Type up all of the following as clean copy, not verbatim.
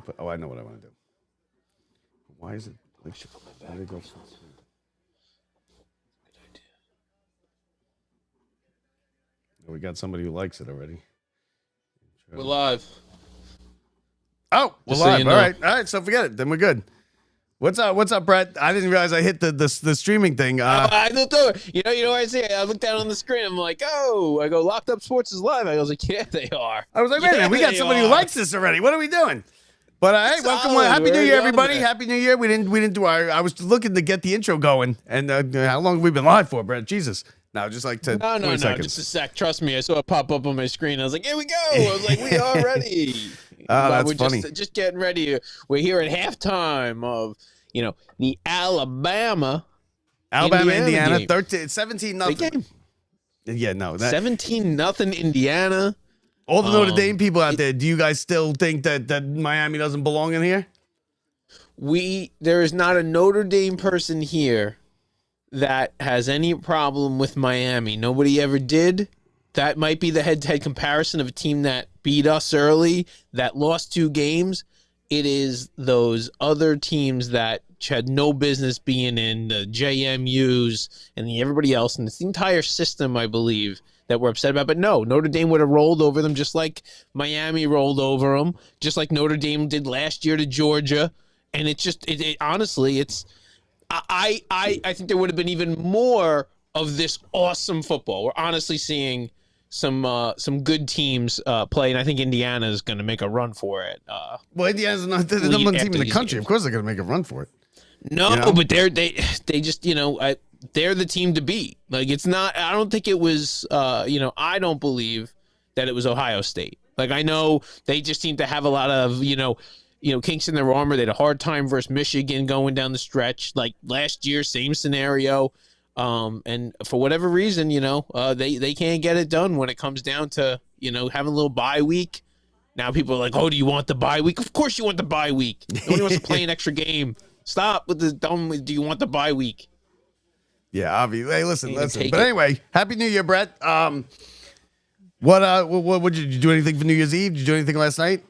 put? Oh, I know what I want to do. Why is it like? Why did it go so slow? We got somebody who likes it already. We're live. Oh, we're Just so live. you know. All right. So forget it. Then we're good. What's up, Brett? I didn't realize I hit the streaming thing. I looked over. You know what I see? I looked down on the screen. I'm like, oh, I go, Locked Up Sports is live. I was like, yeah, they are. I was like, man, we got they somebody who are. likes this already. What are we doing? But hey, welcome, Solid. Happy New We're Year, already on everybody! there. Happy New Year. We didn't do our. I was looking to get the intro going, and how long have we been live for, Brett? Jesus, no, just like 10, No, 20 seconds. just a sec. Trust me, I saw it pop up on my screen. I was like, here we go. I was like, we are ready. That's we're funny. Just getting ready. We're here at halftime of, the Alabama, Indiana, game. 17 Big nothing. game. Yeah, no, 17-0 Indiana. all the Notre Dame people out there. Do you guys still think that Miami doesn't belong in here? There is not a Notre Dame person here that has any problem with Miami. Nobody ever did. That might be the head-to-head comparison of a team that beat us early, that lost 2 games. It is those other teams that had no business being in the JMUs and everybody else, and it's the entire system, I believe, that we're upset about. But no, Notre Dame would have rolled over them just like Miami rolled over them, just like Notre Dame did last year to Georgia. And it's just, honestly, I think there would have been even more of this awesome football. We're honestly seeing some good teams play, and I think Indiana is going to make a run for it. Well, Indiana's not the number one team in the country. Of course, they're going to make a run for it. No, but they just they're the team to beat. Like, it's not. I don't think it was. I don't believe that it was Ohio State. Like, I know they just seem to have a lot of kinks in their armor. They had a hard time versus Michigan going down the stretch. Like last year, same scenario. And for whatever reason, they can't get it done when it comes down to, having a little bye week. Now people are like, oh, do you want the bye week? Of course you want the bye week. Nobody wants to play an extra game. Stop with the dumb, do you want the bye week? Yeah, obviously. Hey, listen. But it. anyway, Happy New Year, Brett. What did you do anything for New Year's Eve? Did you do anything last night?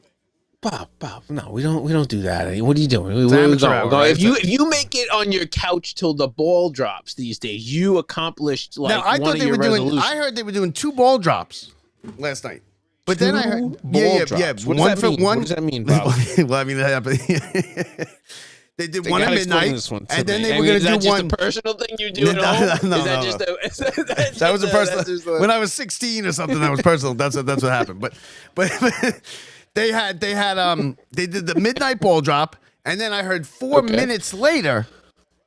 Bob, no, we don't do that. What are you doing? Amateur hour, right? If you make it on your couch till the ball drops these days, you accomplished Now, I thought they were doing. I heard they were doing 2 ball drops last night. But then I heard ball drops. What does that mean? What does that mean, Bob? Well, I mean, that happened. They did one at midnight, and then they were going to do one. Is that just a personal thing you do at home? No, is that just a? That was a personal. When I was 16 or something, that was personal. That's what happened. But they did the midnight ball drop, and then I heard 4 minutes later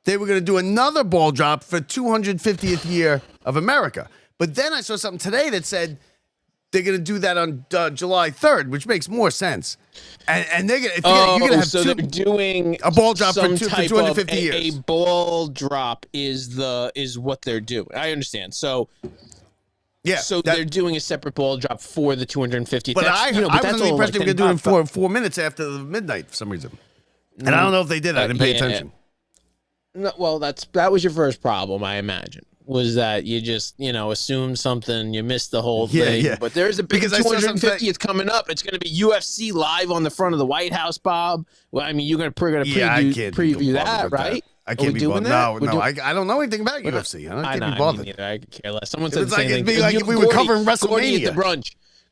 they were going to do another ball drop for 250th year of America. But then I saw something today that said they're going to do that on July 3rd, which makes more sense. And they're going you're going to have they're doing a ball drop for some type 250 of years. A ball drop is what they're doing. I understand. So. Yeah, so they're doing a separate ball drop for the 250th. But I was under the impression they were going to do it in 4 minutes after the midnight for some reason. And I don't know if they did. I didn't pay attention. No, well, that was your first problem, I imagine, was that you just, assumed something, you missed the whole thing. Yeah. But there's a big 250th coming up. It's going to be UFC live on the front of the White House, Bob. Well, I mean, you're going to preview that, right? I can't be bothered. No. I don't know anything about UFC. I can't be bothered. I could care less. Someone said the same thing. Like we were covering WrestleMania.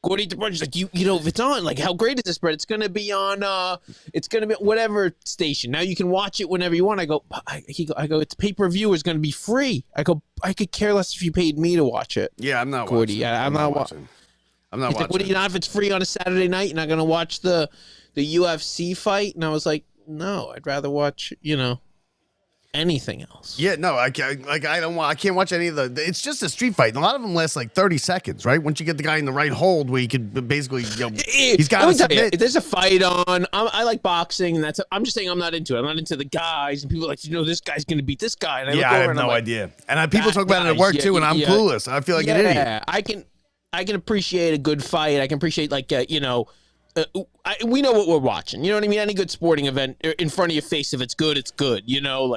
Gordy at the brunch. Like, if it's on, like, how great is this, Brett? It's going to be on, it's going to be whatever station. Now you can watch it whenever you want. I go, it's pay-per-view is going to be free. I go, I could care less if you paid me to watch it. Yeah, I'm not Gordy. watching. I'm not watching. I'm not watching. What do you know if it's free on a Saturday night? You're not going to watch the UFC fight? And I was like, no, I'd rather watch, anything else. Yeah, no, I can't watch any of the. It's just a street fight, and a lot of them last like 30 seconds, right? Once you get the guy in the right hold, where he could basically, he's got to submit. If there's a fight on, I like boxing, and I'm just saying I'm not into it. I'm not into the guys, and people are like, this guy's going to beat this guy. And I have no idea. And people talk about it at work too, and I'm clueless. I feel like an idiot. Yeah, I can appreciate a good fight. I can appreciate we know what we're watching. You know what I mean? Any good sporting event in front of your face, if it's good, it's good.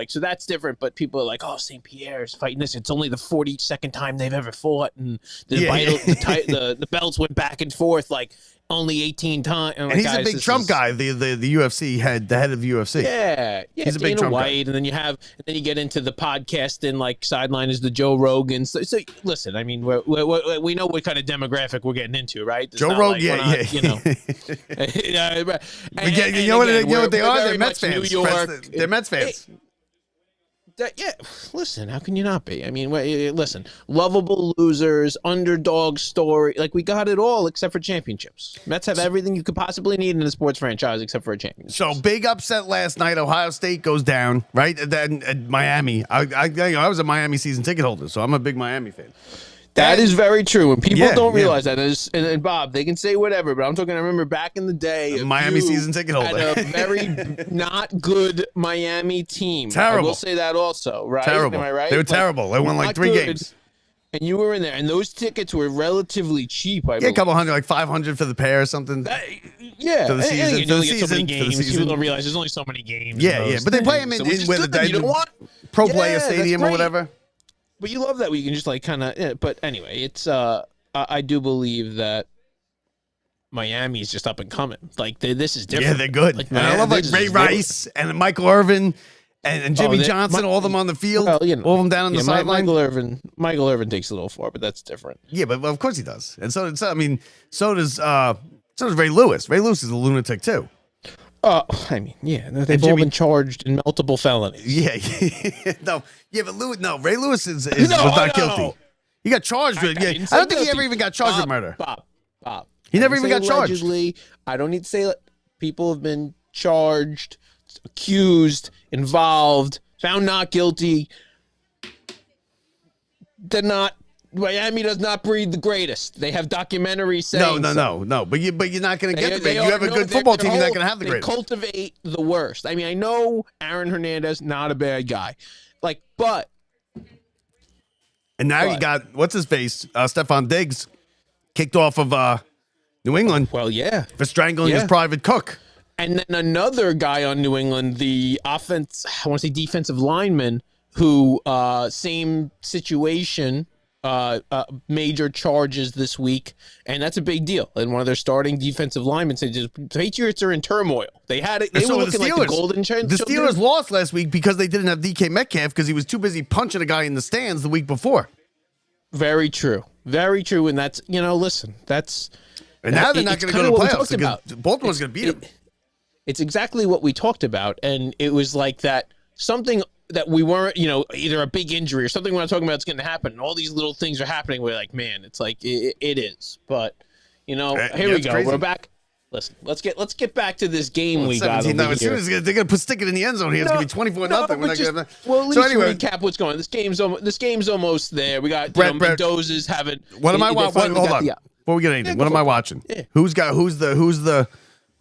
So that's different. But people are like, oh, St. Pierre's fighting this. It's only the 42nd time they've ever fought, and the belts went back and forth. Like, only 18 times. And he's a big Trump guy, the UFC head, the head of UFC. Yeah, He's a Dana big Trump White, guy. and then you get into the podcast and like sideline is the Joe Rogan. So listen, I mean, we know what kind of demographic we're getting into, right? It's Joe not Rogan, like you know. You know what they are? They're Mets fans. New York. They're Mets fans. Yeah, listen, how can you not be? I mean, listen, lovable losers, underdog story. Like, we got it all except for championships. Mets have everything you could possibly need in a sports franchise except for a championship. So, big upset last night. Ohio State goes down, right? And then at Miami. I was a Miami season ticket holder, so I'm a big Miami fan. That is very true. And people Yeah, don't yeah. realize that. And Bob, they can say whatever, but I'm talking, I remember back in the day, Miami you season ticket holder. had a very not good Miami team. Terrible. I will say that also, right? Terrible. Am I right? They were terrible. They won like not 3 good. games. And you were in there, and those tickets were relatively cheap. I Yeah, a believe. couple hundred, like 500 for the pair or something. Yeah, For the season, you for the only get so season, many for the games. season. People don't realize there's only so many games. Yeah, in yeah. those But they play them things. in, So which is with good. You don't want Pro Player that's Stadium or great. whatever. But you love that where you can just like kind of. But anyway, it's I do believe that Miami is just up and coming. Like this is different. Yeah, they're good. Like, and I love like this Ray is Rice and Michael Irvin and Jimmy they- Johnson, all of them on the field, Well, you know, all of them down on the sideline. Michael Irvin takes a little far, but that's different. Yeah, but of course he does. And so does Ray Lewis. Ray Lewis is a lunatic too. I mean, yeah, they've all Jimmy- been charged in multiple felonies. Yeah, Ray Lewis was not guilty. He got charged with. I Yeah, didn't I say don't think he guilty. ever even got charged with Bob, murder. Bob. He never I even didn't got say charged. allegedly. I don't need to say people have been charged, accused, involved, found not guilty. They're not. Miami does not breed the greatest. They have documentaries saying No. But you're not going to get the They greatest. You have a good football team. You're not going to have the they greatest. cultivate the worst. I mean, I know Aaron Hernandez, not a bad guy. But And now you got what's his face, Stephon Diggs, kicked off of New England well, yeah. for strangling his Yeah. private cook. And then another guy on New England, the defensive lineman, who same situation, major charges this week, and that's a big deal. And one of their starting defensive linemen said, "The Patriots are in turmoil. They had it. They were looking like the golden child." The Steelers lost last week because they didn't have DK Metcalf because he was too busy punching a guy in the stands the week before. Very true. Very true. And that's listen, that's. And now they're not it's going to go kinda to what we playoffs talked because about. Baltimore's going to beat them. It's exactly what we talked about, and it was like that something that we weren't, either a big injury or something we're not talking about is going to happen. And all these little things are happening. We're like, man, it's like it is. But here we it's go. crazy. We're back. Listen, let's get back to this game we got 17 over as soon here. as they're going to stick it in the end zone here, it's going to be 24-0. We're not gonna... Well, at least So anyway, recap what's going on. This game's almost there. We got Brett, Mendoza's having. what am I they watching? finally Hold got on. the- Before we get anything, go what am for I it. watching? Yeah. Who's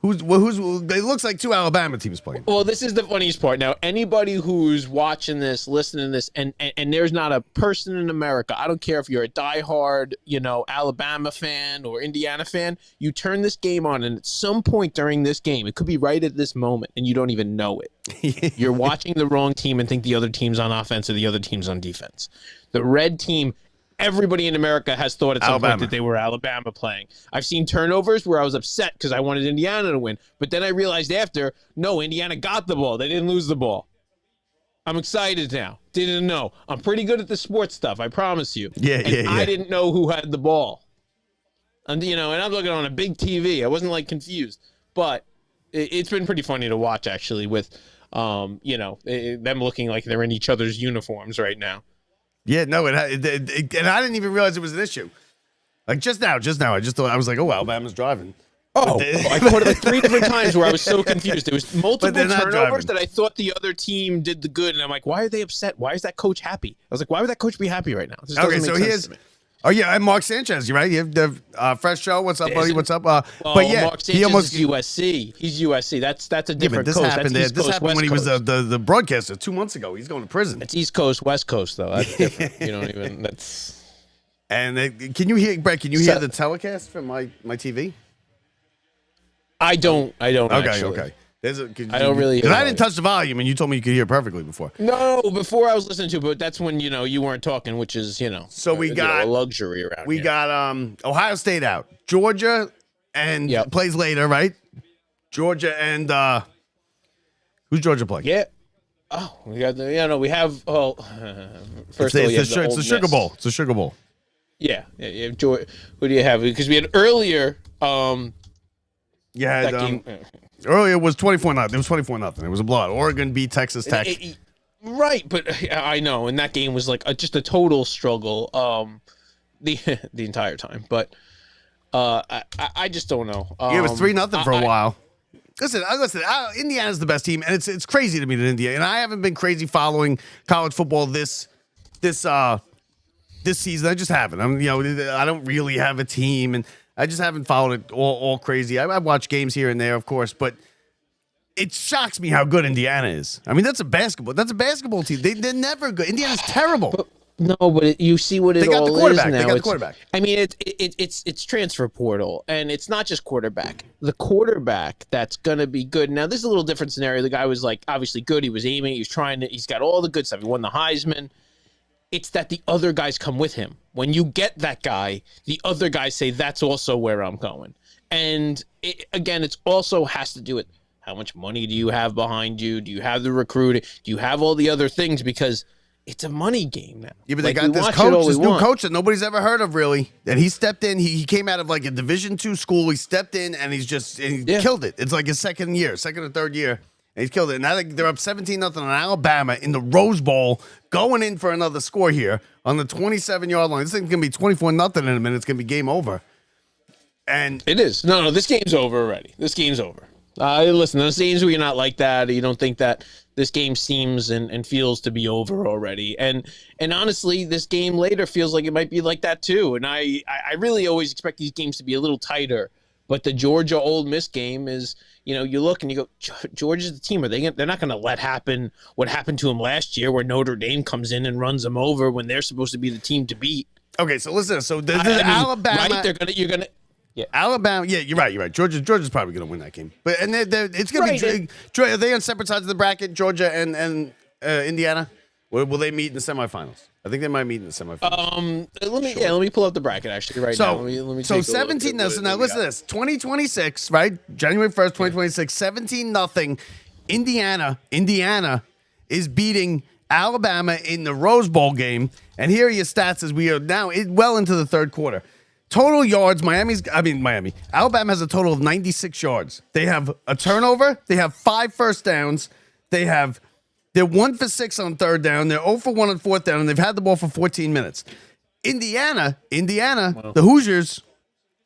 it looks like 2 Alabama teams playing. Well, this is the funniest part. Now, anybody who's watching this, listening to this, and there's not a person in America, I don't care if you're a diehard, Alabama fan or Indiana fan, you turn this game on, and at some point during this game, it could be right at this moment, and you don't even know it. You're watching the wrong team and think the other team's on offense or the other team's on defense. The red team, everybody in America has thought at some Alabama. point that they were Alabama playing. I've seen turnovers where I was upset because I wanted Indiana to win. But then I realized after, no, Indiana got the ball. They didn't lose the ball. I'm excited now. Didn't know. I'm pretty good at the sports stuff, I promise you. Yeah. I didn't know who had the ball. And, and I'm looking on a big TV. I wasn't confused. But it's been pretty funny to watch, actually, with, them looking like they're in each other's uniforms right now. Yeah, no, and I didn't even realize it was an issue. Like just now, I just thought I was like, oh, Alabama's driving. Oh, I caught it 3 different times where I was so confused. There was multiple they're not turnovers driving. that I thought the other team did the good, and I'm like, why are they upset? Why is that coach happy? I was like, why would that coach be happy right now? This Okay, doesn't so make sense here's. to me. Oh yeah, and Mark Sanchez, you right? You have the fresh show. What's up, buddy? Isn't- What's up? Well, but yeah, Mark Sanchez he almost. is USC. He's USC. That's a Yeah, but different this coast. happened. That's East This Coast, happened when West he was Coast. the broadcaster 2 months ago. He's going to prison. It's East Coast, West Coast, though. That's different. You don't even. That's. And can you hear, Brett? Can you hear the telecast from my TV? I don't. Okay, actually. okay. I don't really hear Because I it. didn't touch the volume, and you told me you could hear perfectly before. No, before I was listening to it, but that's when you weren't talking, which is So we got a luxury around. We here. got Ohio State out, Georgia and Yep. plays later, right? Georgia and who's Georgia playing? Yeah. Oh, we got we have. Oh, first of all, It's the Old Sugar Miss. Bowl. It's the Sugar Bowl. Yeah. Who do you have? Because we had earlier. Yeah, That game. earlier it was 24-0. It was 24-0. It was a blowout. Oregon beat Texas Tech. Right, but I know, and that game was like just a total struggle. The the entire time, but I just don't know. It was 3-0 for a while. Listen, Indiana's the best team, and it's crazy to me that Indiana. And I haven't been crazy following college football this season. I just haven't. I don't really have a team, and I just haven't followed it all crazy. I watch games here and there, of course, but it shocks me how good Indiana is. I mean, that's a basketball team. They're never good. Indiana's terrible. No, but you see what it They got all the quarterback. is now. They got the It's- quarterback. I mean, it's transfer portal, and it's not just quarterback. The quarterback that's gonna be good. Now, this is a little different scenario. The guy was like obviously good. He was aiming. He was trying to. He's got all the good stuff. He won the Heisman. It's that the other guys come with him. When you get that guy, the other guys say that's also where I'm going. And again, it's also has to do with how much money do you have behind you? Do you have the recruiting? Do you have all the other things? Because it's a money game now. Yeah, but they Like, got we this watch it all coach, we this new want. coach that nobody's ever heard of, really. And he stepped in. He came out of like a Division II school. He stepped in and he killed it. It's like his second or third year, and he's killed it. And now they're up 17-0 on Alabama in the Rose Bowl, going in for another score here on the 27-yard line. This thing's gonna be 24-0 in a minute. It's gonna be game over. And It is. No, this game's over already. This game's over. Listen, those games where you're not like that, or you don't think that this game seems and feels to be over already. And honestly, this game later feels like it might be like that too. And I really always expect these games to be a little tighter. But the Georgia Ole Miss game is, you look and you go, Georgia's the team. They're not going to let happen what happened to them last year, where Notre Dame comes in and runs them over when they're supposed to be the team to beat. okay, so listen. So this I is mean, Alabama. right? You're gonna. Yeah. Alabama, yeah, you're right. Georgia's probably going to win that game, but it's going to Right, be. Are they on separate sides of the bracket? Georgia and Indiana. Will they meet in the semifinals? I think they might meet in the semifinals. Let me pull up the bracket actually right now. Let me so take a look 17. at So what now we listen to got. this. 2026, right? January 1st, 2026. 17-0. Indiana is beating Alabama in the Rose Bowl game, and here are your stats as we are now well into the third quarter. Total yards, Alabama has a total of 96 yards. They have a turnover. They have 5 first downs. They're 1 for 6 on third down. They're 0 for 1 on fourth down, and they've had the ball for 14 minutes. Indiana, the Hoosiers,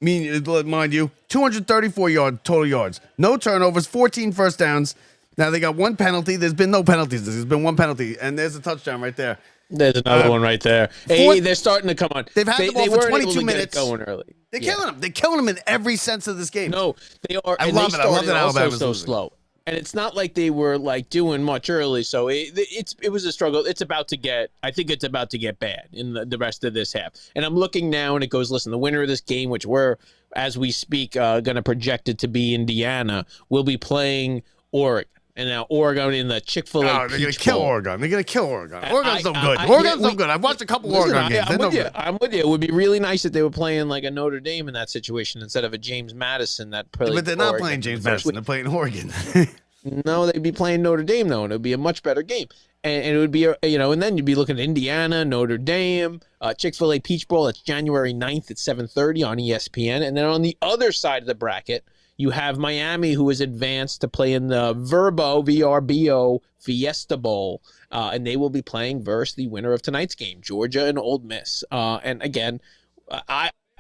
mind you, 234 total yards. No turnovers, 14 first downs. Now they got 1 penalty. There's been no penalties. There's been 1 penalty, and there's a touchdown right there. There's another one right there. Hey, they're starting to come on. They've had the ball for weren't 22 able to get it minutes. going early. They're killing them. They're killing them in every sense of this game. No, they are. I and love they it. I love started that also Alabama's so losing. slow. And it's not like they were like doing much early, so it was a struggle. I think it's about to get bad in the rest of this half. And I'm looking now, and it goes, listen, the winner of this game, which we're as we speak going to project it to be Indiana, will be playing Oregon. And now Oregon in the Chick-fil-A Oh, they're going to Peach kill Bowl. Oregon. They're going to kill Oregon. Oregon's no good. I- Oregon's yeah, no good. I've watched a couple Listen, Oregon games. They're I'm no with you. good. I'm with you. It would be really nice if they were playing like a Notre Dame in that situation instead of a James Madison that played But they're not Oregon playing in the James first Madison. They're playing Oregon. week. No, they'd be playing Notre Dame though, and it would be a much better game. And it would be, and then you'd be looking at Indiana, Notre Dame, Chick-fil-A Peach Bowl. That's January 9th at 7:30 on ESPN. And then on the other side of the bracket, you have Miami, who is advanced to play in the VRBO Fiesta Bowl, and they will be playing versus the winner of tonight's game, Georgia and Ole Miss. And again,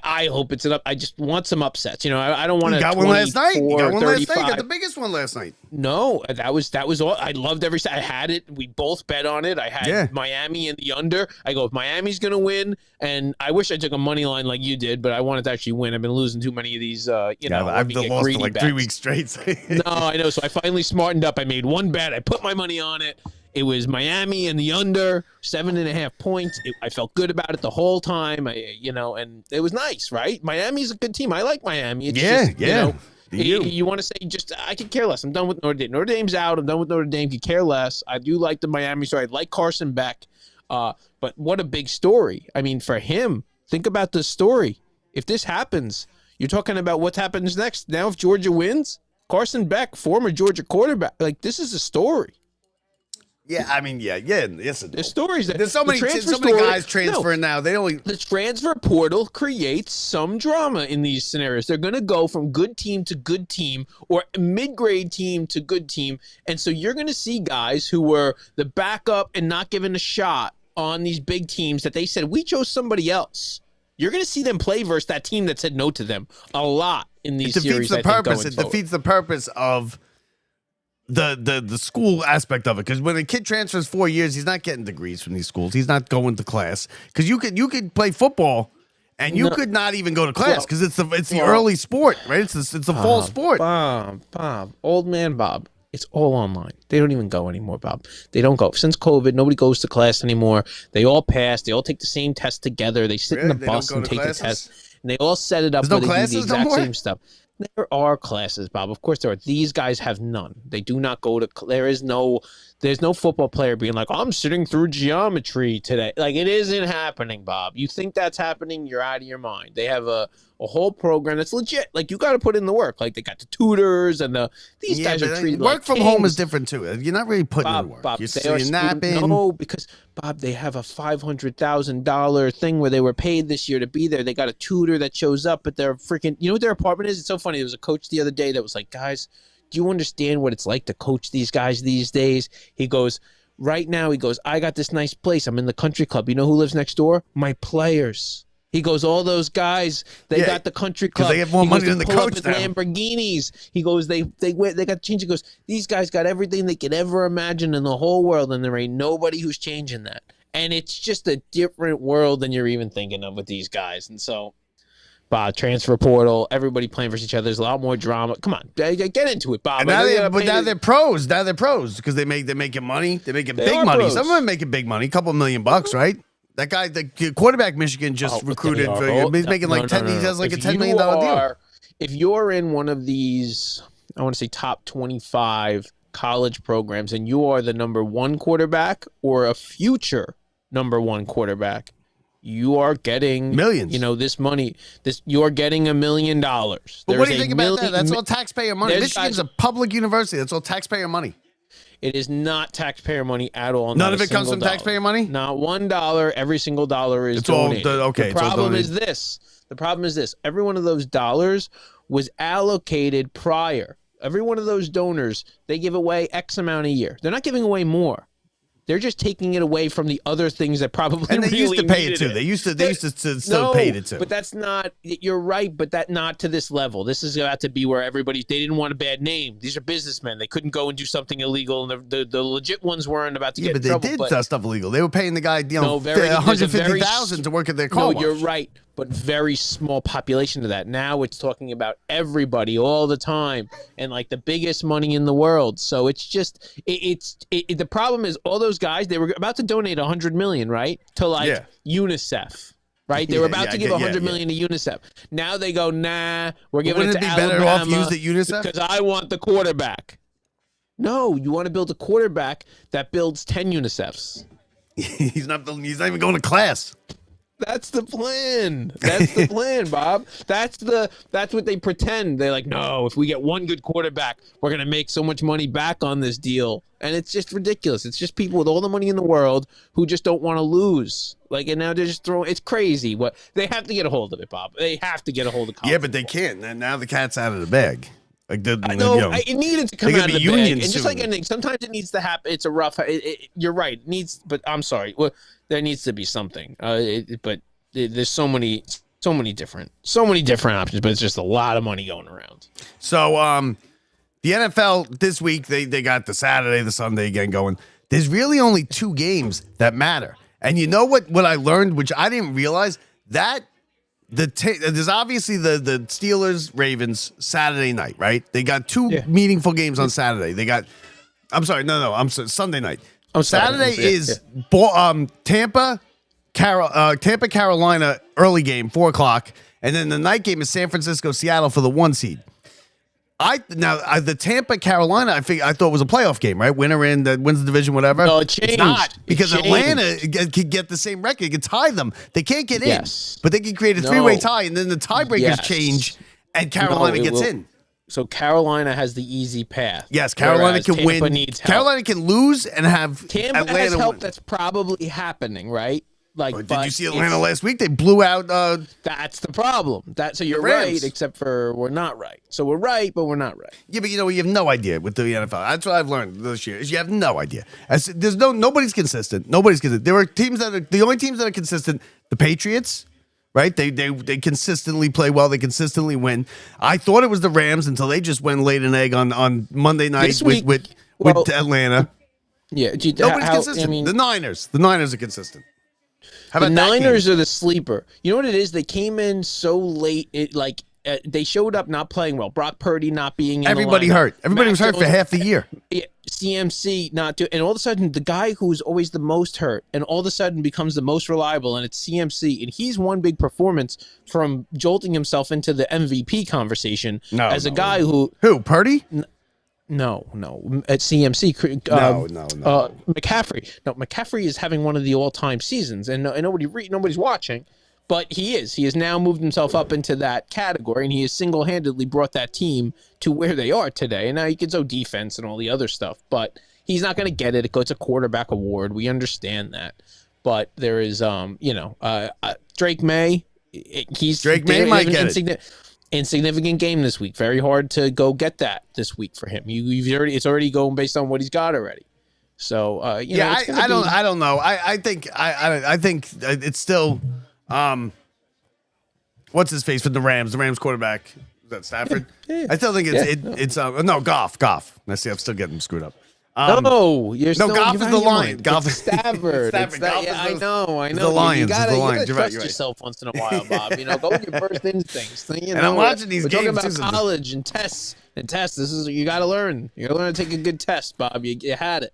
I hope it's I just want some upsets. I don't want to. You got one last night. You got one last night. You 35. got the biggest one last night. No, that was all. I loved every. I had it. We both bet on it. I had Miami in the under. I go, if Miami's going to win, and I wish I took a money line like you did, but I wanted to actually win. I've been losing too many of these. I've lost for like 3 weeks straight. No, I know. So I finally smartened up. I made one bet. I put my money on it. It was Miami and the under 7.5 points. I felt good about it the whole time. And it was nice, right? Miami's a good team. I like Miami. It's just, you want to say I could care less. I'm done with Notre Dame. Notre Dame's out. I'm done with Notre Dame. Could care less. I do like the Miami story. I like Carson Beck. But what a big story. I mean, for him, think about the story. If this happens, You're talking about what happens next. Now, if Georgia wins, Carson Beck, former Georgia quarterback, like this is a story. Yeah, I mean, yes. There's stories that There's so many guys transferring now. The transfer portal creates some drama in these scenarios. They're going to go from good team to good team or mid-grade team to good team. And so you're going to see guys who were the backup and not given a shot on these big teams that they said, we chose somebody else. You're going to see them play versus that team that said no to them a lot in these series. It defeats the purpose of the school aspect of it, because when a kid transfers 4 years, he's not getting degrees from these schools. He's not going to class, because you could play football and you could not even go to class because it's the early sport, right? It's the fall sport. Bob, old man Bob. It's all online. They don't even go anymore, Bob. They don't go. Since COVID, nobody goes to class anymore. They all pass. They all take the same test together. They sit in the bus and take the test. And they all set it up where they do the exact same stuff. There are classes, Bob. Of course there are. These guys have none. They do not go to. There's no football player being like, I'm sitting through geometry today. Like, it isn't happening, Bob. You think that's happening, you're out of your mind. They have a whole program that's legit. Like, you got to put in the work. Like, they got the tutors and these guys are treated like work from home is different too. You're not really putting in work. Bob, you're napping. No, because Bob, they have a $500,000 thing where they were paid this year to be there. They got a tutor that shows up at their freaking. You know what their apartment is? It's so funny. There was a coach the other day that was like, guys, do you understand what it's like to coach these guys these days? He goes, right now, I got this nice place. I'm in the country club. You know who lives next door? My players. He goes, all those guys, they got the country club. They have more money than the coach now. Lamborghinis. He goes, they got change. He goes, these guys got everything they could ever imagine in the whole world, and there ain't nobody who's changing that. And it's just a different world than you're even thinking of with these guys. And so, transfer portal, everybody playing versus each other. There's a lot more drama. Come on, get into it, Bob. And now they're pros. Now they're pros because they're making money. They're making big money. Some of them are making big money, a couple $1 million, right? That guy, the quarterback Michigan just recruited. He's making like $10. He has like a $10 million deal. If you're in one of these, I want to say top 25 college programs, and you are the number one quarterback or a future number one quarterback, you are getting millions. This money. You are getting $1 million. But what do you think about that? That's all taxpayer money. Michigan's a public university. That's all taxpayer money. It is not taxpayer money at all. None of it comes from taxpayer money? Not $1. Every single dollar is donated. The problem is this. The problem is this. Every one of those dollars was allocated prior. Every one of those donors, they give away X amount a year. They're not giving away more. They're just taking it away from the other things that probably and they really used to pay it too. It. They used to still pay it too. But that's not. You're right, but that not to this level. This is about to be where they didn't want a bad name. These are businessmen. They couldn't go and do something illegal, and the legit ones weren't about to get in trouble. But they did stuff illegal. They were paying the guy $150,000 to work at their car wash. You're right. But very small population of that. Now it's talking about everybody all the time and like the biggest money in the world. So it's just the problem is all those guys, they were about to donate $100 million, right? To UNICEF. Right? They were about to give $100 million to UNICEF. Now they go, nah, we're giving it to Alabama. Wouldn't it be better off used at UNICEF? Because I want the quarterback. No, you want to build a quarterback that builds 10 UNICEFs. He's not even going to class. That's the plan. That's the plan, Bob. That's what they pretend. They're like, no, if we get one good quarterback, we're going to make so much money back on this deal. And it's just ridiculous. It's just people with all the money in the world who just don't want to lose. Like, and now they're just throwing, it's crazy. What they have to get a hold of it, Bob. They have to get a hold of college. Yeah, but they can't. And now the cat's out of the bag. Like I know, it needed to come out of the bag. And just like anything, sometimes it needs to happen. It's a rough, you're right. It needs, but I'm sorry. Well, there needs to be something. But there's so many different options, but it's just a lot of money going around. So the NFL this week, they got the Saturday, the Sunday again going. There's really only two games that matter. And you know what I learned, which I didn't realize, that there's obviously the Steelers Ravens Saturday night, right? They got two meaningful games on Saturday. Sunday night. Saturday is Tampa Carolina early game, 4:00, and then the night game is San Francisco Seattle for the 1 seed. The Tampa Carolina I thought was a playoff game, right? Winner that wins the division, whatever. No, it changed. It's not, because Atlanta could get the same record. It could tie them. They can't get in, but they can create a three-way tie, and then the tiebreakers change, and Carolina it gets will- in. So Carolina has the easy path. Yes, Carolina whereas can Tampa win. needs help. Carolina can lose and have Tampa Atlanta has help win. that's probably happening, right? Like, But did but you see it's- Atlanta last week? They blew out. That's the problem. So you're Rams. right, except for we're not right. So we're right, but we're not right. Yeah, but you have no idea with the NFL. That's what I've learned this year. Is you have no idea. Nobody's consistent. Nobody's consistent. There are teams that are the only teams that are consistent. The Patriots. Right, they consistently play well. They consistently win. I thought it was the Rams until they just went and laid an egg on Monday night This week- with well, Atlanta. Yeah, Nobody's consistent. The Niners are consistent. How the about that Niners game? are the sleeper. You know what it is? They came in so late. They showed up not playing well. Brock Purdy not being in Everybody the lineup. hurt. Everybody was hurt for Jones- half the year. CMC not doing, and all of a sudden the guy who's always the most hurt, and all of a sudden becomes the most reliable, and it's CMC, and he's one big performance from jolting himself into the MVP conversation as a guy who Purdy? no at CMC No. McCaffrey. No, McCaffrey is having one of the all-time seasons, and nobody's watching. But he has now moved himself up into that category, and he has single-handedly brought that team to where they are today. And now you can throw defense and all the other stuff, but he's not going to get it. It's a quarterback award. We understand that. But there is, Drake May. Drake May might get it. Insignificant game this week. Very hard to go get that this week for him. It's already going based on what he's got already. So I don't know. I think it's still. What's his face with the Rams? The Rams quarterback. Is that Stafford? Yeah. I still think it's no Goff. Let's see, I'm still getting them screwed up. Goff is the Lion. Goff is Stafford. Stafford. I know. The Lions. You gotta You're trust right. yourself once in a while, Bob. Go with your first instincts. And I'm watching these we're games talking about too, college and tests. This is you got to learn. You got to learn to take a good test, Bob. You had it.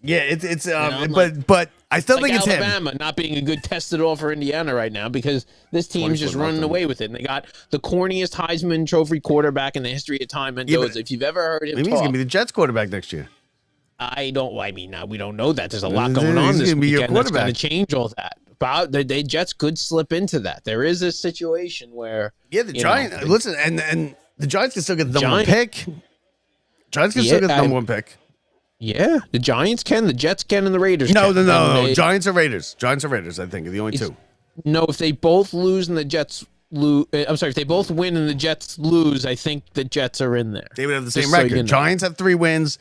Yeah, it's like- but I still think it's him. Alabama not being a good test at all for Indiana right now because this team's just running away with it. And they got the corniest Heisman Trophy quarterback in the history of time, Mendoza. If you've ever heard him Maybe he's talk, gonna be the Jets quarterback next year. we don't know that. There's a lot going on this weekend that's going to change all that. But the Jets could slip into that. There is a situation where the Giants. Listen, and the Giants can still get the number one pick. Giants can still get the number one pick. Yeah, the Giants can, the Jets can, and the Raiders No. can. Giants or Raiders. Giants or Raiders, I think, are the only two. No, if they both lose and the Jets lose, if they both win and the Jets lose, I think the Jets are in there. They would have the same Just so record. you know. Giants have 3 wins.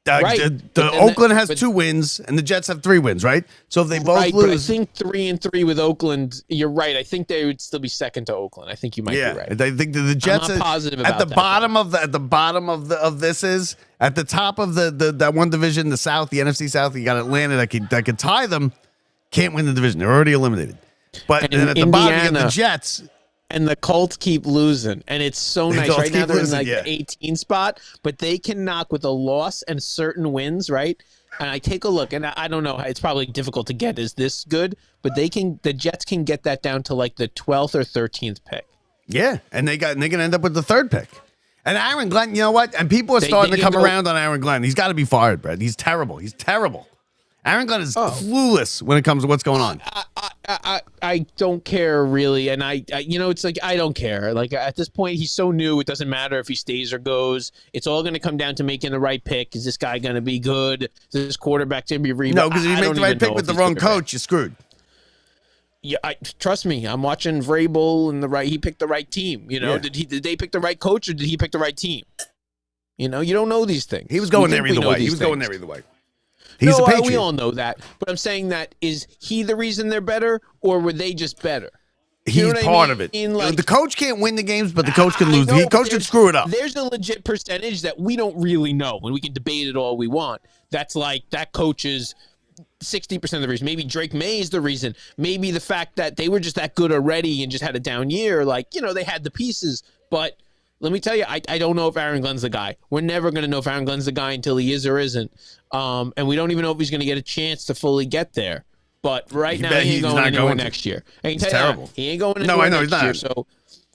Right. Oakland has 2 wins, and the Jets have 3 wins, right? So if they both But I lose, think 3-3 with Oakland. You're right. I think they would still be second to Oakland. I think you might be right. I think the Jets I'm not positive about at the that, bottom of the at the bottom of this is at the top of the that one division, the South, the NFC South. You got Atlanta that could tie them. Can't win the division. They're already eliminated. But And then at the bottom, you got the Indiana. Jets. And the Colts keep losing, and it's so nice. Colts Right now keep they're losing, in yeah. the 18 spot, but they can knock with a loss and certain wins, right? And I take a look, and I don't know, it's probably difficult to get is this good, but the Jets can get that down to like the 12th or 13th pick. Yeah, and they can end up with the 3rd pick. And Aaron Glenn, you know what? And people are starting to come around on Aaron Glenn. He's got to be fired, Brad. He's terrible. Aaron Glenn is clueless when it comes to what's going on. I don't care really, and I it's like I don't care. Like at this point, he's so new; it doesn't matter if he stays or goes. It's all going to come down to making the right pick. Is this guy going to be good? Is this quarterback going to be rebound? No, because if you make the right pick with the wrong coach, you're screwed. Yeah, trust me. I'm watching Vrabel and he picked the right team. Yeah. Did they pick the right coach or did he pick the right team? You don't know these things. He was going there either way. He's a Patriot. We all know that. But I'm saying that is he the reason they're better, or were they just better? He's part of it. The coach can't win the games, but the coach can lose. The coach can screw it up. There's a legit percentage that we don't really know, and we can debate it all we want. That's like that coach is 60% of the reason. Maybe Drake May is the reason. Maybe the fact that they were just that good already and just had a down year. Like, they had the pieces, but let me tell you, I don't know if Aaron Glenn's the guy. We're never going to know if Aaron Glenn's the guy until he is or isn't. And we don't even know if he's going to get a chance to fully get there. But right now, he ain't going anywhere next year. I can tell you terrible. he ain't going anywhere next year. So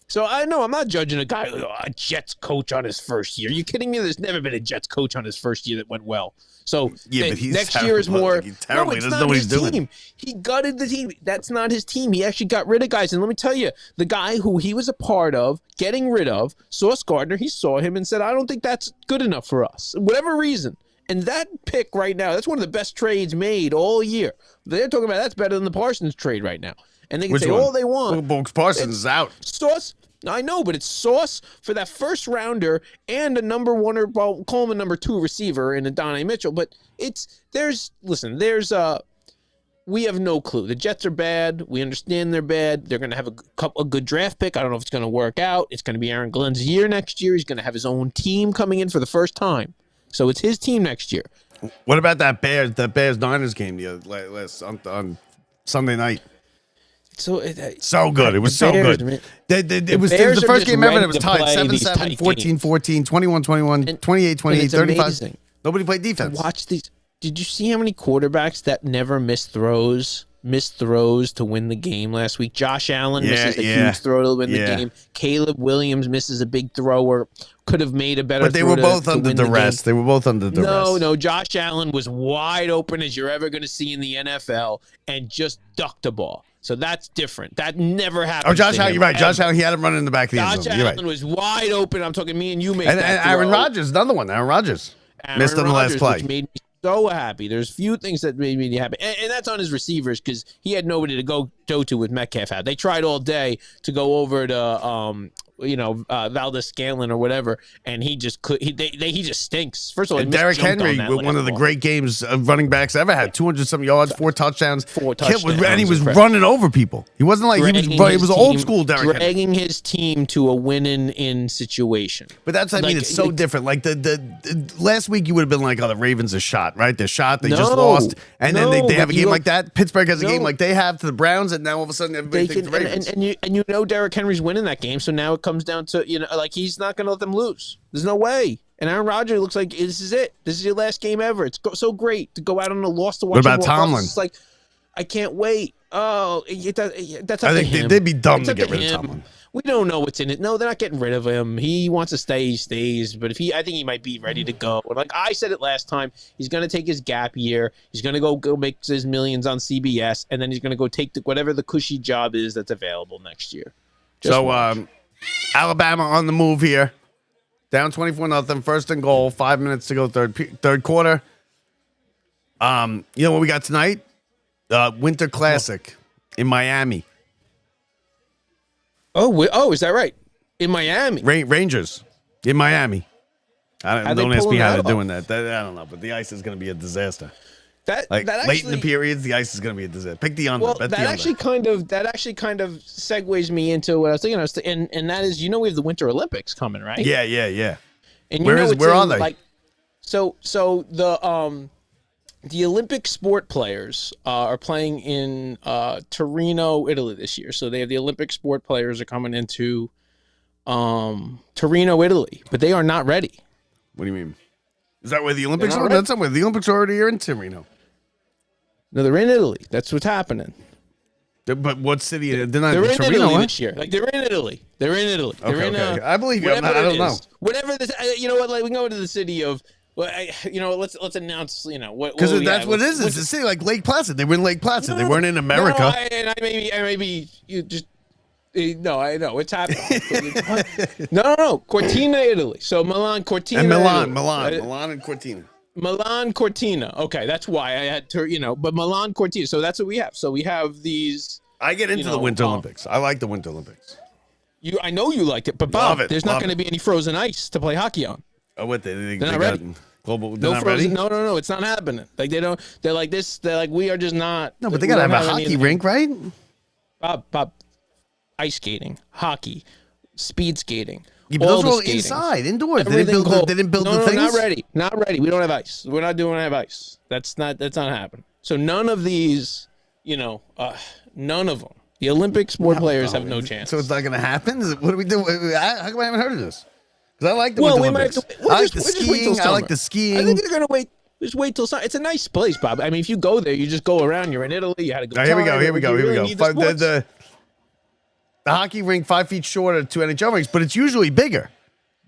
So I know I'm not judging a guy, a Jets coach on his first year. You kidding me? There's never been a Jets coach on his first year that went well. So Yeah, but he's next year is terrible. more. Like, he's terrible. No, He it's doesn't know not what his he's doing. team. He gutted the team. That's not his team. He actually got rid of guys. And let me tell you, the guy who he was a part of getting rid of, Sauce Gardner, he saw him and said, I don't think that's good enough for us. Whatever reason. And that pick right now, that's one of the best trades made all year. They're talking about that's better than the Parsons trade right now. And they can say all they want. Well, Parsons is out. Sauce, I know, but it's Sauce for that first rounder and a number one or call him a number two receiver in Adonai Mitchell. But we have no clue. The Jets are bad. We understand they're bad. They're going to have a good draft pick. I don't know if it's going to work out. It's going to be Aaron Glenn's year next year. He's going to have his own team coming in for the first time. So it's his team next year. What about that Bears Niners game last on Sunday night? So good. It was so Bears, good. Man. It was the first game ever. It was tied 7-7, 14-14, 21-21, 28-28, 35. Nobody played defense. Watch these. Did you see how many quarterbacks that never missed throws to win the game last week? Josh Allen misses a huge throw to win the game. Caleb Williams misses a big throw or could have made a better throw. But they were both under duress. They were both under duress. No. Josh Allen was wide open as you're ever going to see in the NFL and just ducked the ball. So that's different. That never happened. Oh, Josh Allen, you're right. Josh Allen, he had him running in the back of the end zone. Josh Allen was wide open. I'm talking me and you made and that Aaron throw. Rodgers, another one. Aaron Rodgers missed on the last play. Which made me so happy. There's few things that made me happy. And that's on his receivers because he had nobody to go to with Metcalf out. They tried all day to go over to Valdez Scanlon or whatever, and he just could. He just stinks. First of all, Derrick Henry, one of the great games of running backs ever had, 200-some yards, 4 touchdowns. And he was running over people. He wasn't like he was old school Derrick Henry. Dragging his team to a winning situation. But that's what I mean. It's so different. Like the last week, you would have been like, "Oh, the Ravens are shot, right? They're shot. They just lost." And then they have a game like that. Pittsburgh has a game like they have to the Browns, and now all of a sudden everybody thinks the Ravens. And Derrick Henry's winning that game, so now it comes down to he's not going to let them lose. There's no way. And Aaron Rodgers looks like this is it. This is your last game ever. It's so great to go out on a loss to watch. What about Tomlin? It's like I can't wait. Oh, that's. I think they'd be dumb to get rid of Tomlin. We don't know what's in it. No, they're not getting rid of him. He wants to stay, he stays. But I think he might be ready to go. Like I said it last time, he's going to take his gap year. He's going to go make his millions on CBS, and then he's going to go take whatever the cushy job is that's available next year. Alabama on the move here, down 24-0, first and goal, 5 minutes to go, third quarter. You know what we got tonight? Winter Classic in Miami. Oh, is that right? In Miami, Rangers in Miami. Don't ask me how they're doing that. I don't know, but the ice is going to be a disaster. That actually, late in the periods, the ice is going to be a disaster. Pick the under. Well, that actually kind of segues me into what I was thinking. And that is, we have the Winter Olympics coming, right? Yeah. And where are they? Like, so the Olympic sport players are playing in Torino, Italy this year. So they have the Olympic sport players are coming into Torino, Italy, but they are not ready. What do you mean? Is that where the Olympics are? That's somewhere. The Olympics are already here in Torino. No, they're in Italy. That's what's happening. But what city? They're in Torino, Italy this year. Like they're in Italy. Okay. I believe you. I don't know. Whatever this, you know what? Like we can go to the city of. Well, let's announce. What because that's what it is. It's a city like Lake Placid. They were in Lake Placid. They weren't in America. No, I maybe you just. No, I know it's happening. No, Cortina, Italy. So Milan, Cortina, and Milan and Cortina. Milan, Cortina. Okay, that's why I had to, but Milan, Cortina. So that's what we have. So we have these. I get into the Winter Olympics. I like the Winter Olympics. I know you like it, but Bob, there's not going to be any frozen ice to play hockey on. Oh, what they not ready. Global, no not frozen. ready? No, it's not happening. Like they don't. They're like this. They're like we are just not. No, but they gotta have a hockey rink, right? Bob. Ice skating, hockey, speed skating. Yeah, but those are all inside, indoors. They didn't build the things. Not ready. We don't have ice. We're not doing have ice. That's not happening. So none of these, none of them. The Olympic sport players have no chance. So it's not going to happen? What do we do? How come I haven't heard of this? Because I like the Winter Olympics. I like the skiing. I like the skiing. I think they're going to wait. Just wait till summer. It's a nice place, Bob. I mean, if you go there, you just go around. You're in Italy. You had a good time. Here we go. the hockey rink 5 feet shorter to NHL rinks, but it's usually bigger.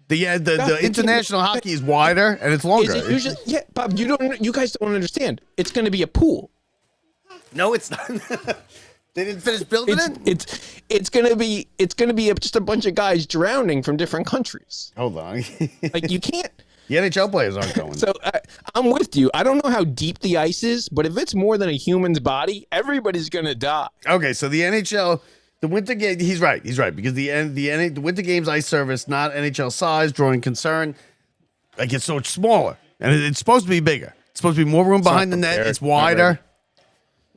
The international hockey is wider and it's longer. Is it usually, yeah, Bob, you guys don't understand. It's going to be a pool. No, it's not. They didn't finish building it. It's gonna be just a bunch of guys drowning from different countries. Hold on. Like you can't. The NHL players aren't going. So I'm with you. I don't know how deep the ice is, but if it's more than a human's body, everybody's gonna die. Okay, so the NHL, the winter game. He's right because the winter games ice surface not NHL size, drawing concern. Like it's so it's smaller and it's supposed to be bigger. It's supposed to be more room behind the net. It's wider.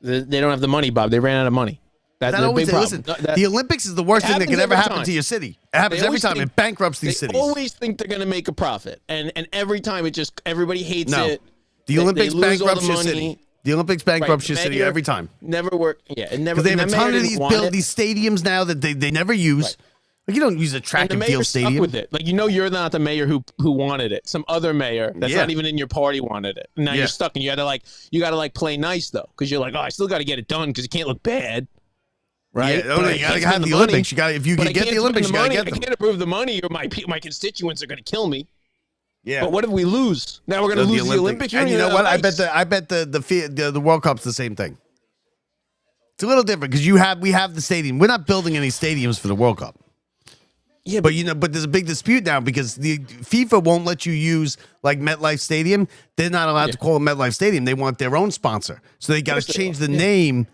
They don't have the money, Bob. They ran out of money. That's the big problem. Listen, the Olympics is the worst thing that could ever happen to your city. It happens every time. It bankrupts these cities. They always think they're going to make a profit, and every time everybody hates it. The Olympics bankrupts your city. The Olympics bankrupts your city every time. Never work. Yeah, it never. Because they have a ton of these stadiums now that they never use. Right. Like you don't use a track and field stadium. Stuck with it. Like you're not the mayor who wanted it. Some other mayor that's not even in your party wanted it. And now you're stuck, and you gotta play nice though, because you're like, oh, I still got to get it done because you can't look bad, right? Yeah, you gotta have the Olympics. You got if you can get the Olympics, you gotta get them. I can't approve the money, or my constituents are gonna kill me. Yeah. But what if we lose? Now we're gonna lose the Olympics. And you know what? I bet the World Cup's the same thing. It's a little different because we have the stadium. We're not building any stadiums for the World Cup. Yeah, but there's a big dispute now because the FIFA won't let you use like MetLife Stadium. They're not allowed to call it MetLife Stadium. They want their own sponsor, so they got to change the name.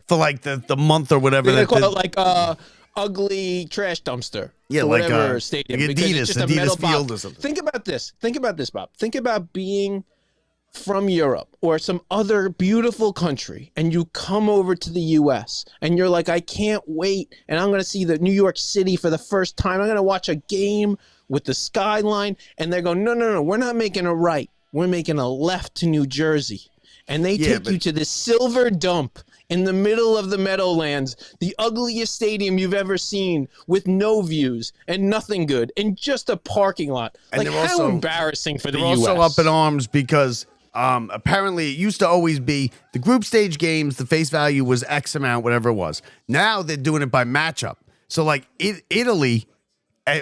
For like the month or whatever. They're gonna call it like ugly trash dumpster. Yeah, like whatever stadium. Like Adidas Field or something. Think about this, Bob. Think about being from Europe or some other beautiful country, and you come over to the U.S. and you're like, I can't wait, and I'm going to see the New York City for the first time. I'm going to watch a game with the skyline, and they're going, no, we're not making a right. We're making a left to New Jersey. And they take you to this silver dump in the middle of the Meadowlands, the ugliest stadium you've ever seen, with no views and nothing good, and just a parking lot. And like, how embarrassing for the U.S. They're also up in arms because apparently it used to always be the group stage games, the face value was X amount, whatever it was. Now they're doing it by matchup. So like Italy,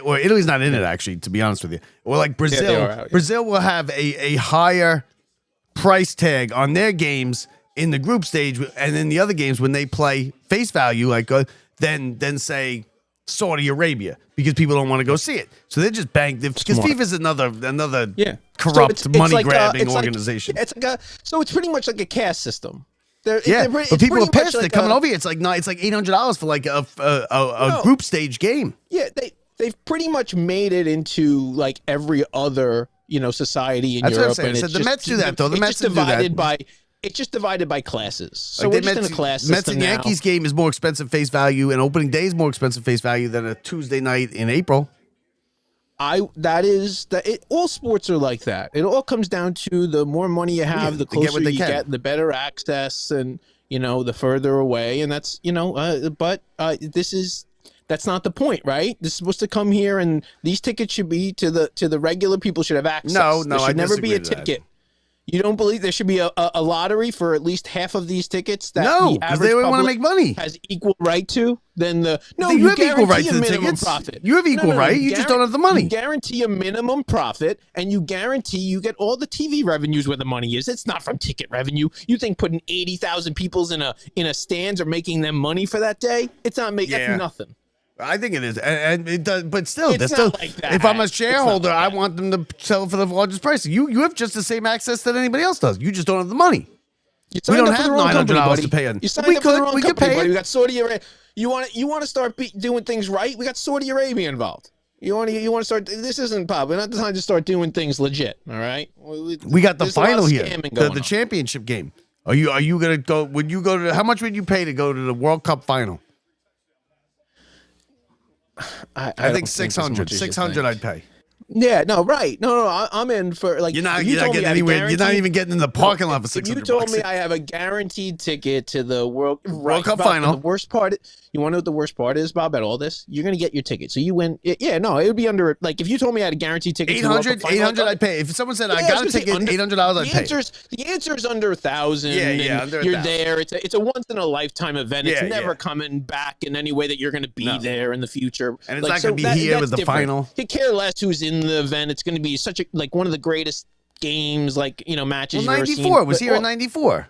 or Italy's not in it actually, to be honest with you. Or like Brazil, Brazil will have a higher price tag on their games in the group stage, and in the other games when they play face value, like then say Saudi Arabia, because people don't want to go see it. So they just bank because FIFA's another corrupt money grabbing organization. So it's pretty much like a caste system. But people are pissed. They're coming over here. It's like $800 for like a group stage game. Yeah, they've pretty much made it into like every other society in Europe. And the Mets do that though. The Mets do that. It's just divided by classes. So we're just in a class system Mets and Yankees game is more expensive face value, and opening day is more expensive face value than a Tuesday night in April. All sports are like that. It all comes down to the more money you have, the closer you get, the better access, and the further away. And that's that's not the point, right? This is supposed to come here, and these tickets should be to the regular people should have access. No, there should never be a ticket. You don't believe there should be a lottery for at least half of these tickets that the because they want to make money. Has equal right to? Then you have equal right to the tickets. Profit. You have equal right. You just don't have the money. You guarantee a minimum profit, and you guarantee you get all the TV revenues where the money is. It's not from ticket revenue. You think putting 80,000 people in a stands or making them money for that day? It's not making nothing. I think it is, and it does, but still, it's not like that. If I'm a shareholder, I want them to sell it for the largest price. You have just the same access that anybody else does. You just don't have the money. We don't have $900 to pay. You signed up for the wrong company, buddy. We got Saudi Arabia. You want to start doing things right? We got Saudi Arabia involved. You want to start. This isn't pop. We're not the time to start doing things legit. All right. We got the final here, the championship game. Are you gonna go? Would you go to? How much would you pay to go to the World Cup final? I think 600. 600 I'd pay. Yeah, no, right. No, I'm in for like. You're not if you told me getting I had a anywhere. You're not guaranteed- even getting in the parking lot for If you $600. told me I have a guaranteed ticket to the World Cup Bob, final. and the worst part, you want to know what the worst part is, Bob? At all this, you're gonna get your ticket. So you win. Yeah, no, it would be under like if you told me I had a guaranteed ticket. 800, 800, I'd pay. If someone said I got a ticket, $800, I'd pay. The answer is under 1,000. Yeah, under you're 1,000. there. It's a once in a lifetime event. It's Yeah, never yeah. coming back in any way that you're going to be there in the future. And it's not gonna be here with the final. You care less who's in the event. It's going to be such a like one of the greatest games, like matches. Well, you've ever 94 seen. was here in 94.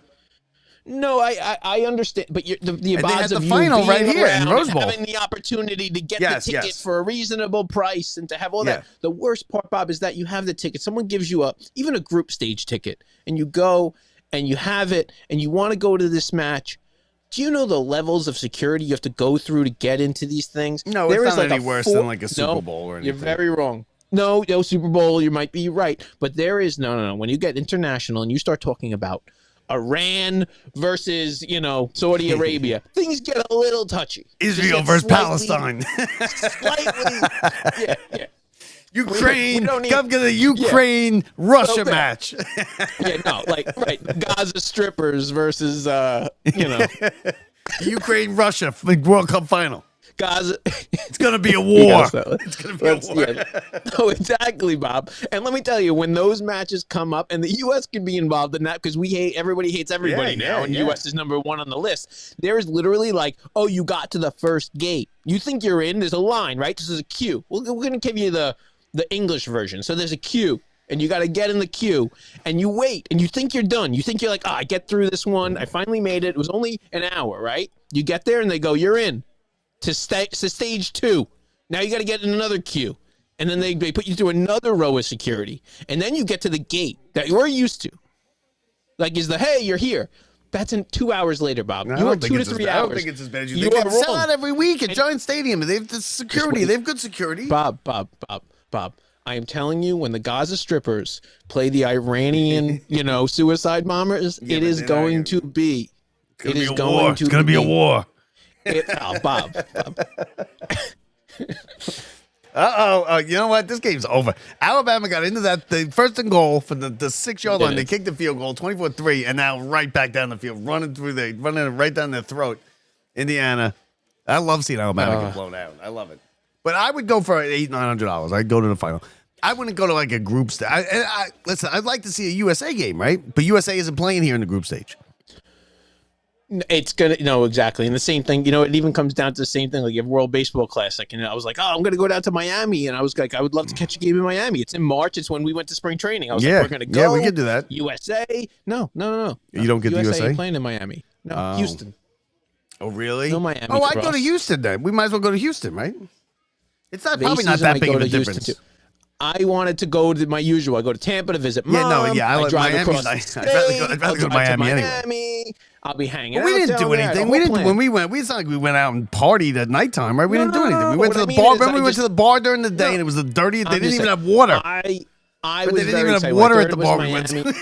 No, I understand, but the And they had odds the of you final being right here in around Rose and Bowl. having the opportunity to get Yes, the ticket yes. for a reasonable price and to have all Yeah. that. The worst part, Bob, is that you have the ticket. Someone gives you even a group stage ticket, and you go and you have it, and you want to go to this match. Do you know the levels of security you have to go through to get into these things? No, There it's is not like any worse than like a Super Bowl or anything. You're very wrong. No, Super Bowl, you might be right. But there is no. When you get international and you start talking about Iran versus, Saudi Arabia, things get a little touchy. Israel Just versus slightly- Palestine. Slightly. Yeah. Ukraine. we don't need- Come to the Ukraine-Russia Okay. match. Yeah, no, right. Gaza strippers versus, Ukraine-Russia World Cup final. Gaza. It's going to be a war. Yes, It's going to be a war. Yeah. No, exactly, Bob. And let me tell you, when those matches come up, and the U.S. can be involved in that because everybody hates everybody now, and U.S. is number one on the list. There is literally like, oh, you got to the first gate. You think you're in? There's a line, right? This is a queue. We're going to give you the English version. So there's a queue. And you got to get in the queue, and you wait, and you think you're done. You think you're like, I get through this one. I finally made it. It was only an hour, right? You get there, and they go, you're in to stage 2. Now you got to get in another queue. And then they put you through another row of security. And then you get to the gate that you're used to. Like, hey, you're here. That's in 2 hours later, Bob. I You are don't think 2 to it's as 3 bad. I hours. don't think it's as bad as You they are sell wrong. out every week at Giant Stadium. They have the security. wait. They have good security. Bob. I am telling you, when the Gaza strippers play the Iranian, suicide bombers, Yeah, it but is they're not going gonna- to be. It is It's going to be a war. Bob. You know what? This game's over. Alabama got into that. The first and goal for the 6-yard line. They kicked the field goal, 24-3, and now right back down the field, running it right down their throat. Indiana. I love seeing Alabama get blown out. I love it. But I would go for $800-900. I'd go to the final. I wouldn't go to like a group stage. Listen, I'd like to see a USA game, right? But USA isn't playing here in the group stage. It's gonna exactly, and the same thing. It even comes down to the same thing. Like you have World Baseball Classic, and I was like, oh, I'm gonna go down to Miami, and I was like, I would love to catch a game in Miami. It's in March. It's when we went to spring training. I was like, we're gonna go. Yeah, we could do that. USA? No. You don't get the USA? ain't playing in Miami. No, Houston. Oh, really? No Miami Oh, I'd for go to us. Houston then. We might as well go to Houston, right? It's not They probably not season that I big go of a to Houston, difference. too. I wanted to go to my usual. I go to Tampa to visit mom. Yeah, no, yeah, I like drive Miami's across nice. the I'd rather state. go to I'll drive Miami anyway. Miami. I'll be hanging But we out didn't down do there. anything. The We whole didn't plan. when we went. It's not like we went out and partied at nighttime, right? We No, didn't do no, anything. no, We went what to I the mean bar. is Remember, I we went just- to the bar during the day, No. and it was the dirtiest. They I'm didn't just even saying, have water. I But was they didn't very even have excited. water I at the thought it bar was we went to. Miami.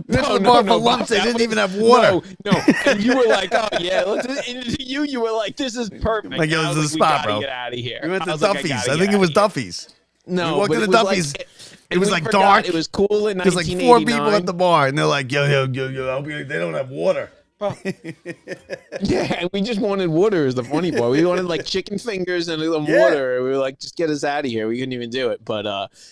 We went to the bar for lunch. They Bob, didn't that even have was- water. No. And you were like, oh, yeah. And to you were like, this is perfect. Like, it I was was the like, spot, we gotta bro. get out of here. We went to was like, Duffy's. gotta I get think it out was of here. Duffy's. No, We walked but into it was Duffy's. Like, It was we like forgot dark. It was cool in There's like 1989. 4 people at the bar, and they're like, yo, they don't have water. Yeah, and we just wanted water is the funny part. We wanted like chicken fingers and a little water. We were like, just get us out of here. We couldn't even do it. But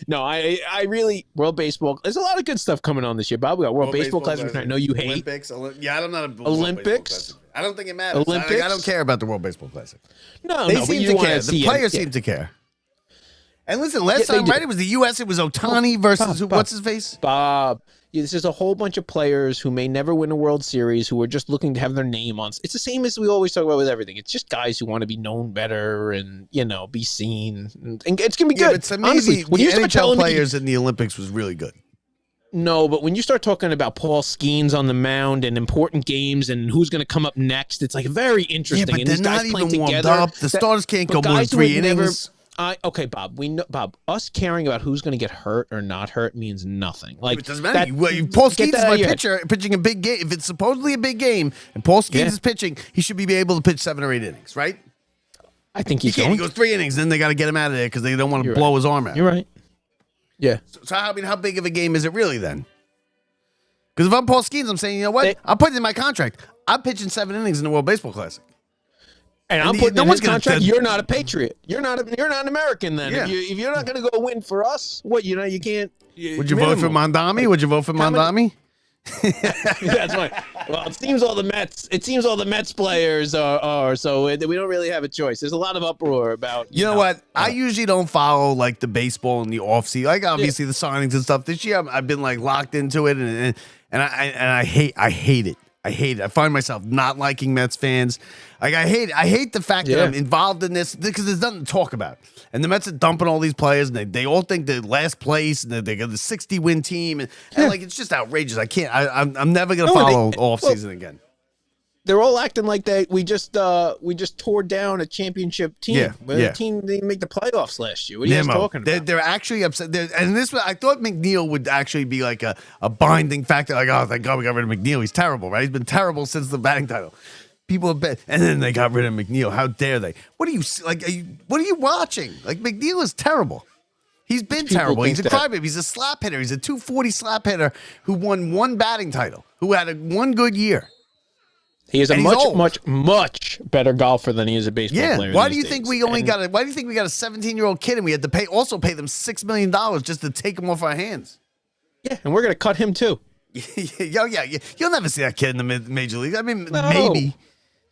no, I really World Baseball. There's a lot of good stuff coming on this year, Bob. We got World Baseball Classic, which I know you hate. Olympics. Yeah, I'm not a World Olympics? Baseball Classic. I don't think it matters. Olympics? I don't care about the World Baseball Classic. No, They no, but seem you to want care. to The see players it. seem to care. And listen, last they time, do. right? It was the U.S. It was Otani versus Bob. what's his face? Bob. Yeah, this is a whole bunch of players who may never win a World Series who are just looking to have their name on. It's the same as we always talk about with everything. It's just guys who want to be known better and be seen, and it's gonna be Yeah, good. but to me, Honestly, the when you start NHL telling me, players in the Olympics was really good. no, but when you start talking about Paul Skeens on the mound and important games and who's going to come up next, it's like very interesting. Yeah, but and they're these guys not playing even warmed together, up. The starters can't go but more than guys who 3 would never- innings. Okay, Bob. We know, Bob. Us caring about who's going to get hurt or not hurt means nothing. Like It doesn't matter. Paul Skeens is my pitcher, pitching a big game. If it's supposedly a big game and Paul Skeens is pitching, he should be able to pitch 7 or 8 innings, right? I think He he's can't. going. He goes 3 innings, then they got to get him out of there because they don't want to You're blow right. his arm out. You're right. Yeah. So I mean, how big of a game is it really then? Because if I'm Paul Skeens, I'm saying, you know what? I'm putting in my contract. I'm pitching 7 innings in the World Baseball Classic. And I'm And putting no in one's his gonna contract. t- You're not a patriot. You're not an American then. Yeah. If you're not going to go win for us, what you can't. Would you vote for Mondami? Would you vote for Mondami? That's right. Well, it seems all the Mets players are so we don't really have a choice. There's a lot of uproar about. You know what? I usually don't follow like the baseball in the offseason. Like obviously the signings and stuff. This year I've been like locked into it, and I hate it. I hate it. I find myself not liking Mets fans. Like I hate the fact that I'm involved in this because there's nothing to talk about. And the Mets are dumping all these players, and they all think they're last place, and they got the 60-win team, and like it's just outrageous. I can't. I'm never gonna follow off season again. They're all acting like that. We just tore down a championship team. The team didn't make the playoffs last year. What are you guys talking about? They're actually upset. And this, I thought McNeil would actually be like a binding factor. Like, oh, thank God we got rid of McNeil. He's terrible, right? He's been terrible since the batting title. People have been, and then they got rid of McNeil. How dare they? What are you like? What are you watching? Like McNeil is terrible. He's been terrible. He's a crybaby. He's a slap hitter. He's a 240 slap hitter who won 1 batting title. Who had one good year. He is a much better golfer than he is a baseball player. Why do you think we only got why do you think we got a 17-year-old kid and we had to pay them $6 million just to take him off our hands? Yeah, and we're gonna cut him too. Yeah. You'll never see that kid in the major league. I mean, maybe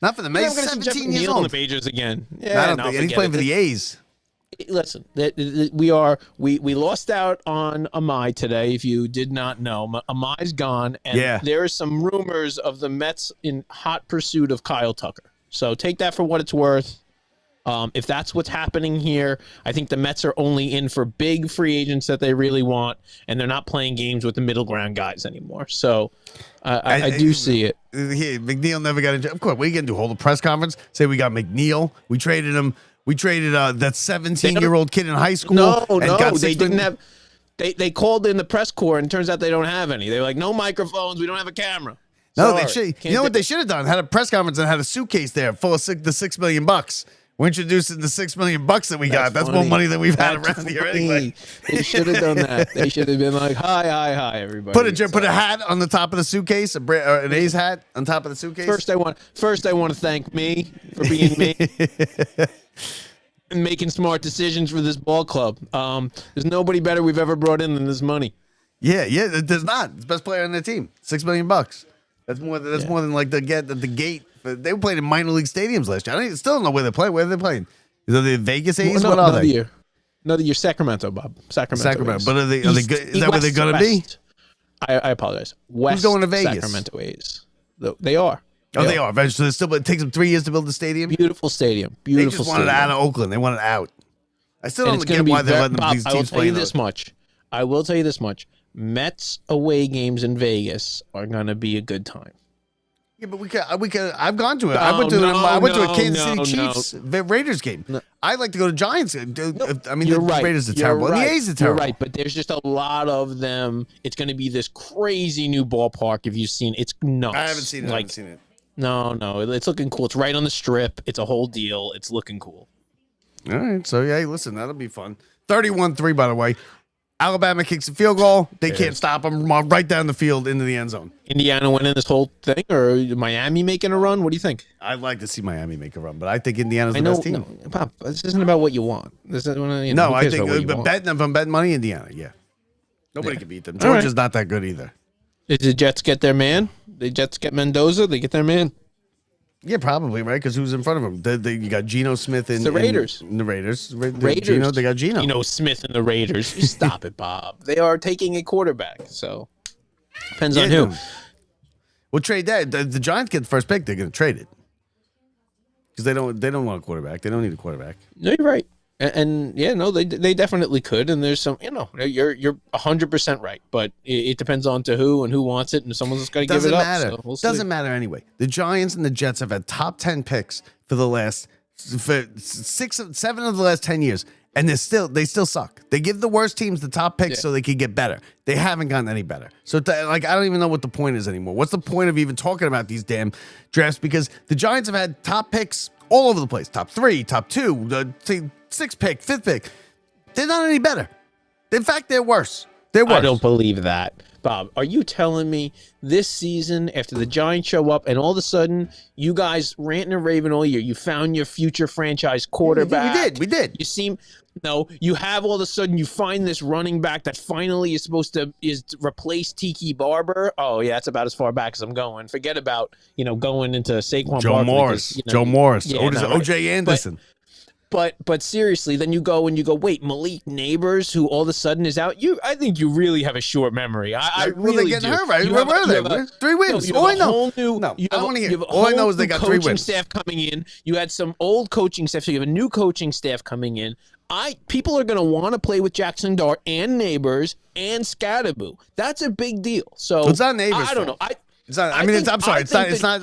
not for the Mets. 17 years old. In the majors again. Yeah, I don't think he's playing for the A's. Listen, we lost out on Amai today. If you did not know, Amai's gone, and there are some rumors of the Mets in hot pursuit of Kyle Tucker. So take that for what it's worth. If that's what's happening here, I think the Mets are only in for big free agents that they really want, and they're not playing games with the middle ground guys anymore. So I do see it. McNeil never got into. Of course, what are you gonna do? Hold a press conference? Say we got McNeil. We traded him. We traded that 17-year-old kid in high school. No, they didn't have. They called in the press corps, and it turns out they don't have any. They're like, no microphones. We don't have a camera. No, they should. You know what they should have done? Had a press conference and had a suitcase there full of the $6 million. We're introducing the $6 million that we got. That's more money than we've had around here anyway. They should have done that. They should have been like, hi, everybody. Put a hat on the top of the suitcase, an A's hat on top of the suitcase. First, I want to thank me for being me. And making smart decisions for this ball club. There's nobody better we've ever brought in than this money. Yeah, there's not. It's the best player on the team. $6 million. That's more than like the gate. They were playing in minor league stadiums last year. I still don't know where they play. Where are they playing? Is it the Vegas A's? What are they? Another year, Sacramento, Bob. Sacramento. But are they good? Is that where they're gonna be? I apologize. West. Who's going to Vegas? Sacramento A's. They are. They are. So it takes them 3 years to build the stadium. Beautiful stadium. They just wanted it out of Oakland. They want it out. I still don't get why they're letting these teams play. I will tell you this much. Mets away games in Vegas are going to be a good time. Yeah, but we could. I've gone to it. I went to a Kansas City Chiefs Raiders game. I like to go to Giants. I mean, the Raiders are terrible. And the A's are terrible. You're right, but there's just a lot of them. It's going to be this crazy new ballpark. If you've seen it, it's nuts. I haven't seen it. No, it's looking cool. It's right on the strip. It's a whole deal. It's looking cool. All right. So, yeah, listen, that'll be fun. 31-3, by the way. Alabama kicks a field goal. They can't stop them right down the field into the end zone. Indiana winning this whole thing, or Miami making a run? What do you think? I'd like to see Miami make a run, but I think Indiana's the best team. No, Pop, this isn't about what you want. This is, I think if I'm betting money, Indiana, yeah. Nobody can beat them. Georgia's not that good either. Did the Jets get their man? The Jets get Mendoza? They get their man? Yeah, probably, right? Because who's in front of them? You got Geno Smith in the Raiders. The Raiders. They got Geno. Geno Smith and the Raiders. Stop it, Bob. They are taking a quarterback, so depends on who. We'll trade that. The Giants get the first pick. They're going to trade it because they don't want a quarterback. They don't need a quarterback. No, you're right. And they definitely could. And there's some, you're 100% right. But it depends on to who and who wants it, and someone's just got to give it up. Matter. So doesn't matter anyway. The Giants and the Jets have had top 10 picks for 7 of the last 10 years, and they still suck. They give the worst teams the top picks so they can get better. They haven't gotten any better. So I don't even know what the point is anymore. What's the point of even talking about these damn drafts? Because the Giants have had top picks all over the place. Top 3, top 2, the 6th pick, 5th pick. They're not any better. In fact, they're worse. They're worse. I don't believe that. Bob, are you telling me this season, after the Giants show up and all of a sudden you guys ranting and raving all year, you found your future franchise quarterback? We did. You seem... No, you have all of a sudden you find this running back that finally is supposed to replace Tiki Barber. Oh yeah, that's about as far back as I'm going. Forget about going into Saquon Joe Barkley Morris. because, Joe Morris. Yeah, OJ Anderson. But seriously, then you go wait, Malik Neighbors, who all of a sudden is out. I think you really have a short memory. I really they're getting hurt, right? Where were they? 3 wins. All I know. I don't want to hear. All I know is they got 3 wins. Staff coming in. You had some old coaching staff, so you have a new coaching staff coming in. People are going to want to play with Jackson Dart and Neighbors and Scadaboo. That's a big deal. So it's not Neighbors. I don't know. It's not. I'm sorry. It's not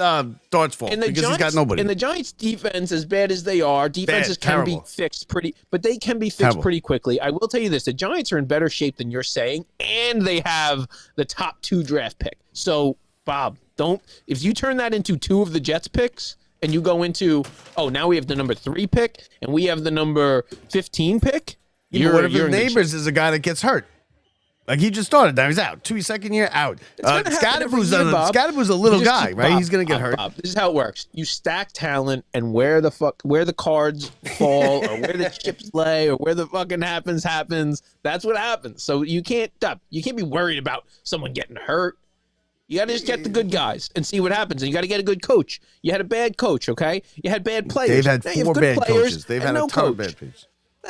Dart's fault because he's got nobody. And the Giants' defense, as bad as they are, defenses can be fixed but they can be fixed pretty quickly. I will tell you this: the Giants are in better shape than you're saying, and they have the top 2 draft pick. So, Bob, if you turn that into 2 of the Jets picks, and you go into now we have the number 3 pick, and we have the number 15 pick. What if his Neighbors is a guy that gets hurt? Like he just started. Now he's out. 2nd year out. Scadaboo's a little guy, right? He's gonna get hurt. Bob, this is how it works. You stack talent, and where the cards fall, or where the chips lay, or where the fucking happens. That's what happens. So you can't be worried about someone getting hurt. You got to just get the good guys and see what happens. And you got to get a good coach. You had a bad coach, okay? You had bad players. They've had 4 bad coaches. They've had a ton of bad players.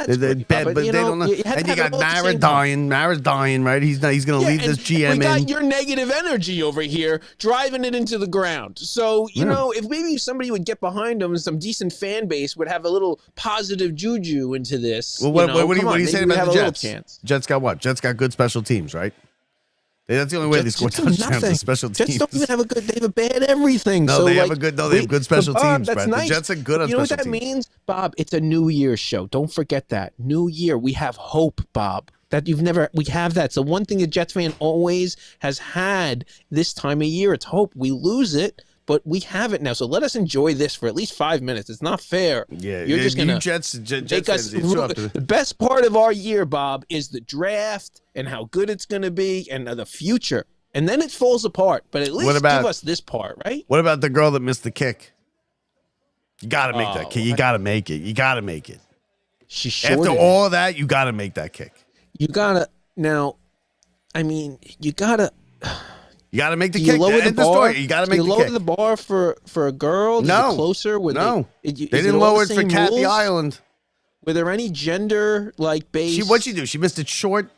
They're bad, but they don't know. And you got Mara dying. Mara's dying, right? He's going to leave this GM in. We got your negative energy over here driving it into the ground. So, if maybe somebody would get behind them and some decent fan base would have a little positive juju into this. Well, what are you saying about the Jets? Jets got what? Jets got good special teams, right? That's the only way they score touchdowns in special teams. Jets don't even have they have a bad everything. No, so they have good special teams, Bob, Brad. Nice. The Jets are good on special teams. You know what that means, Bob? It's a New Year's show. Don't forget that. New Year. We have hope, Bob. We have that. So one thing a Jets fan always has had this time of year, it's hope. We lose it, but we have it now. So let us enjoy this for at least 5 minutes. It's not fair. Yeah, you're just gonna Jets make us. The best part of our year, Bob, is the draft and how good it's going to be and the future. And then it falls apart. But at least give us this part, right? What about the girl that missed the kick? You got to make that kick. You got to make it. You got to make it. After all of that, you got to make that kick. You got to. Now, you got to. You got to make the kick. Lower the bar. You got to make the kick. Lower the bar for a girl? No. Closer? No. They didn't lower it for Kathy Ireland. Were there any gender base? What'd she do? She missed it short.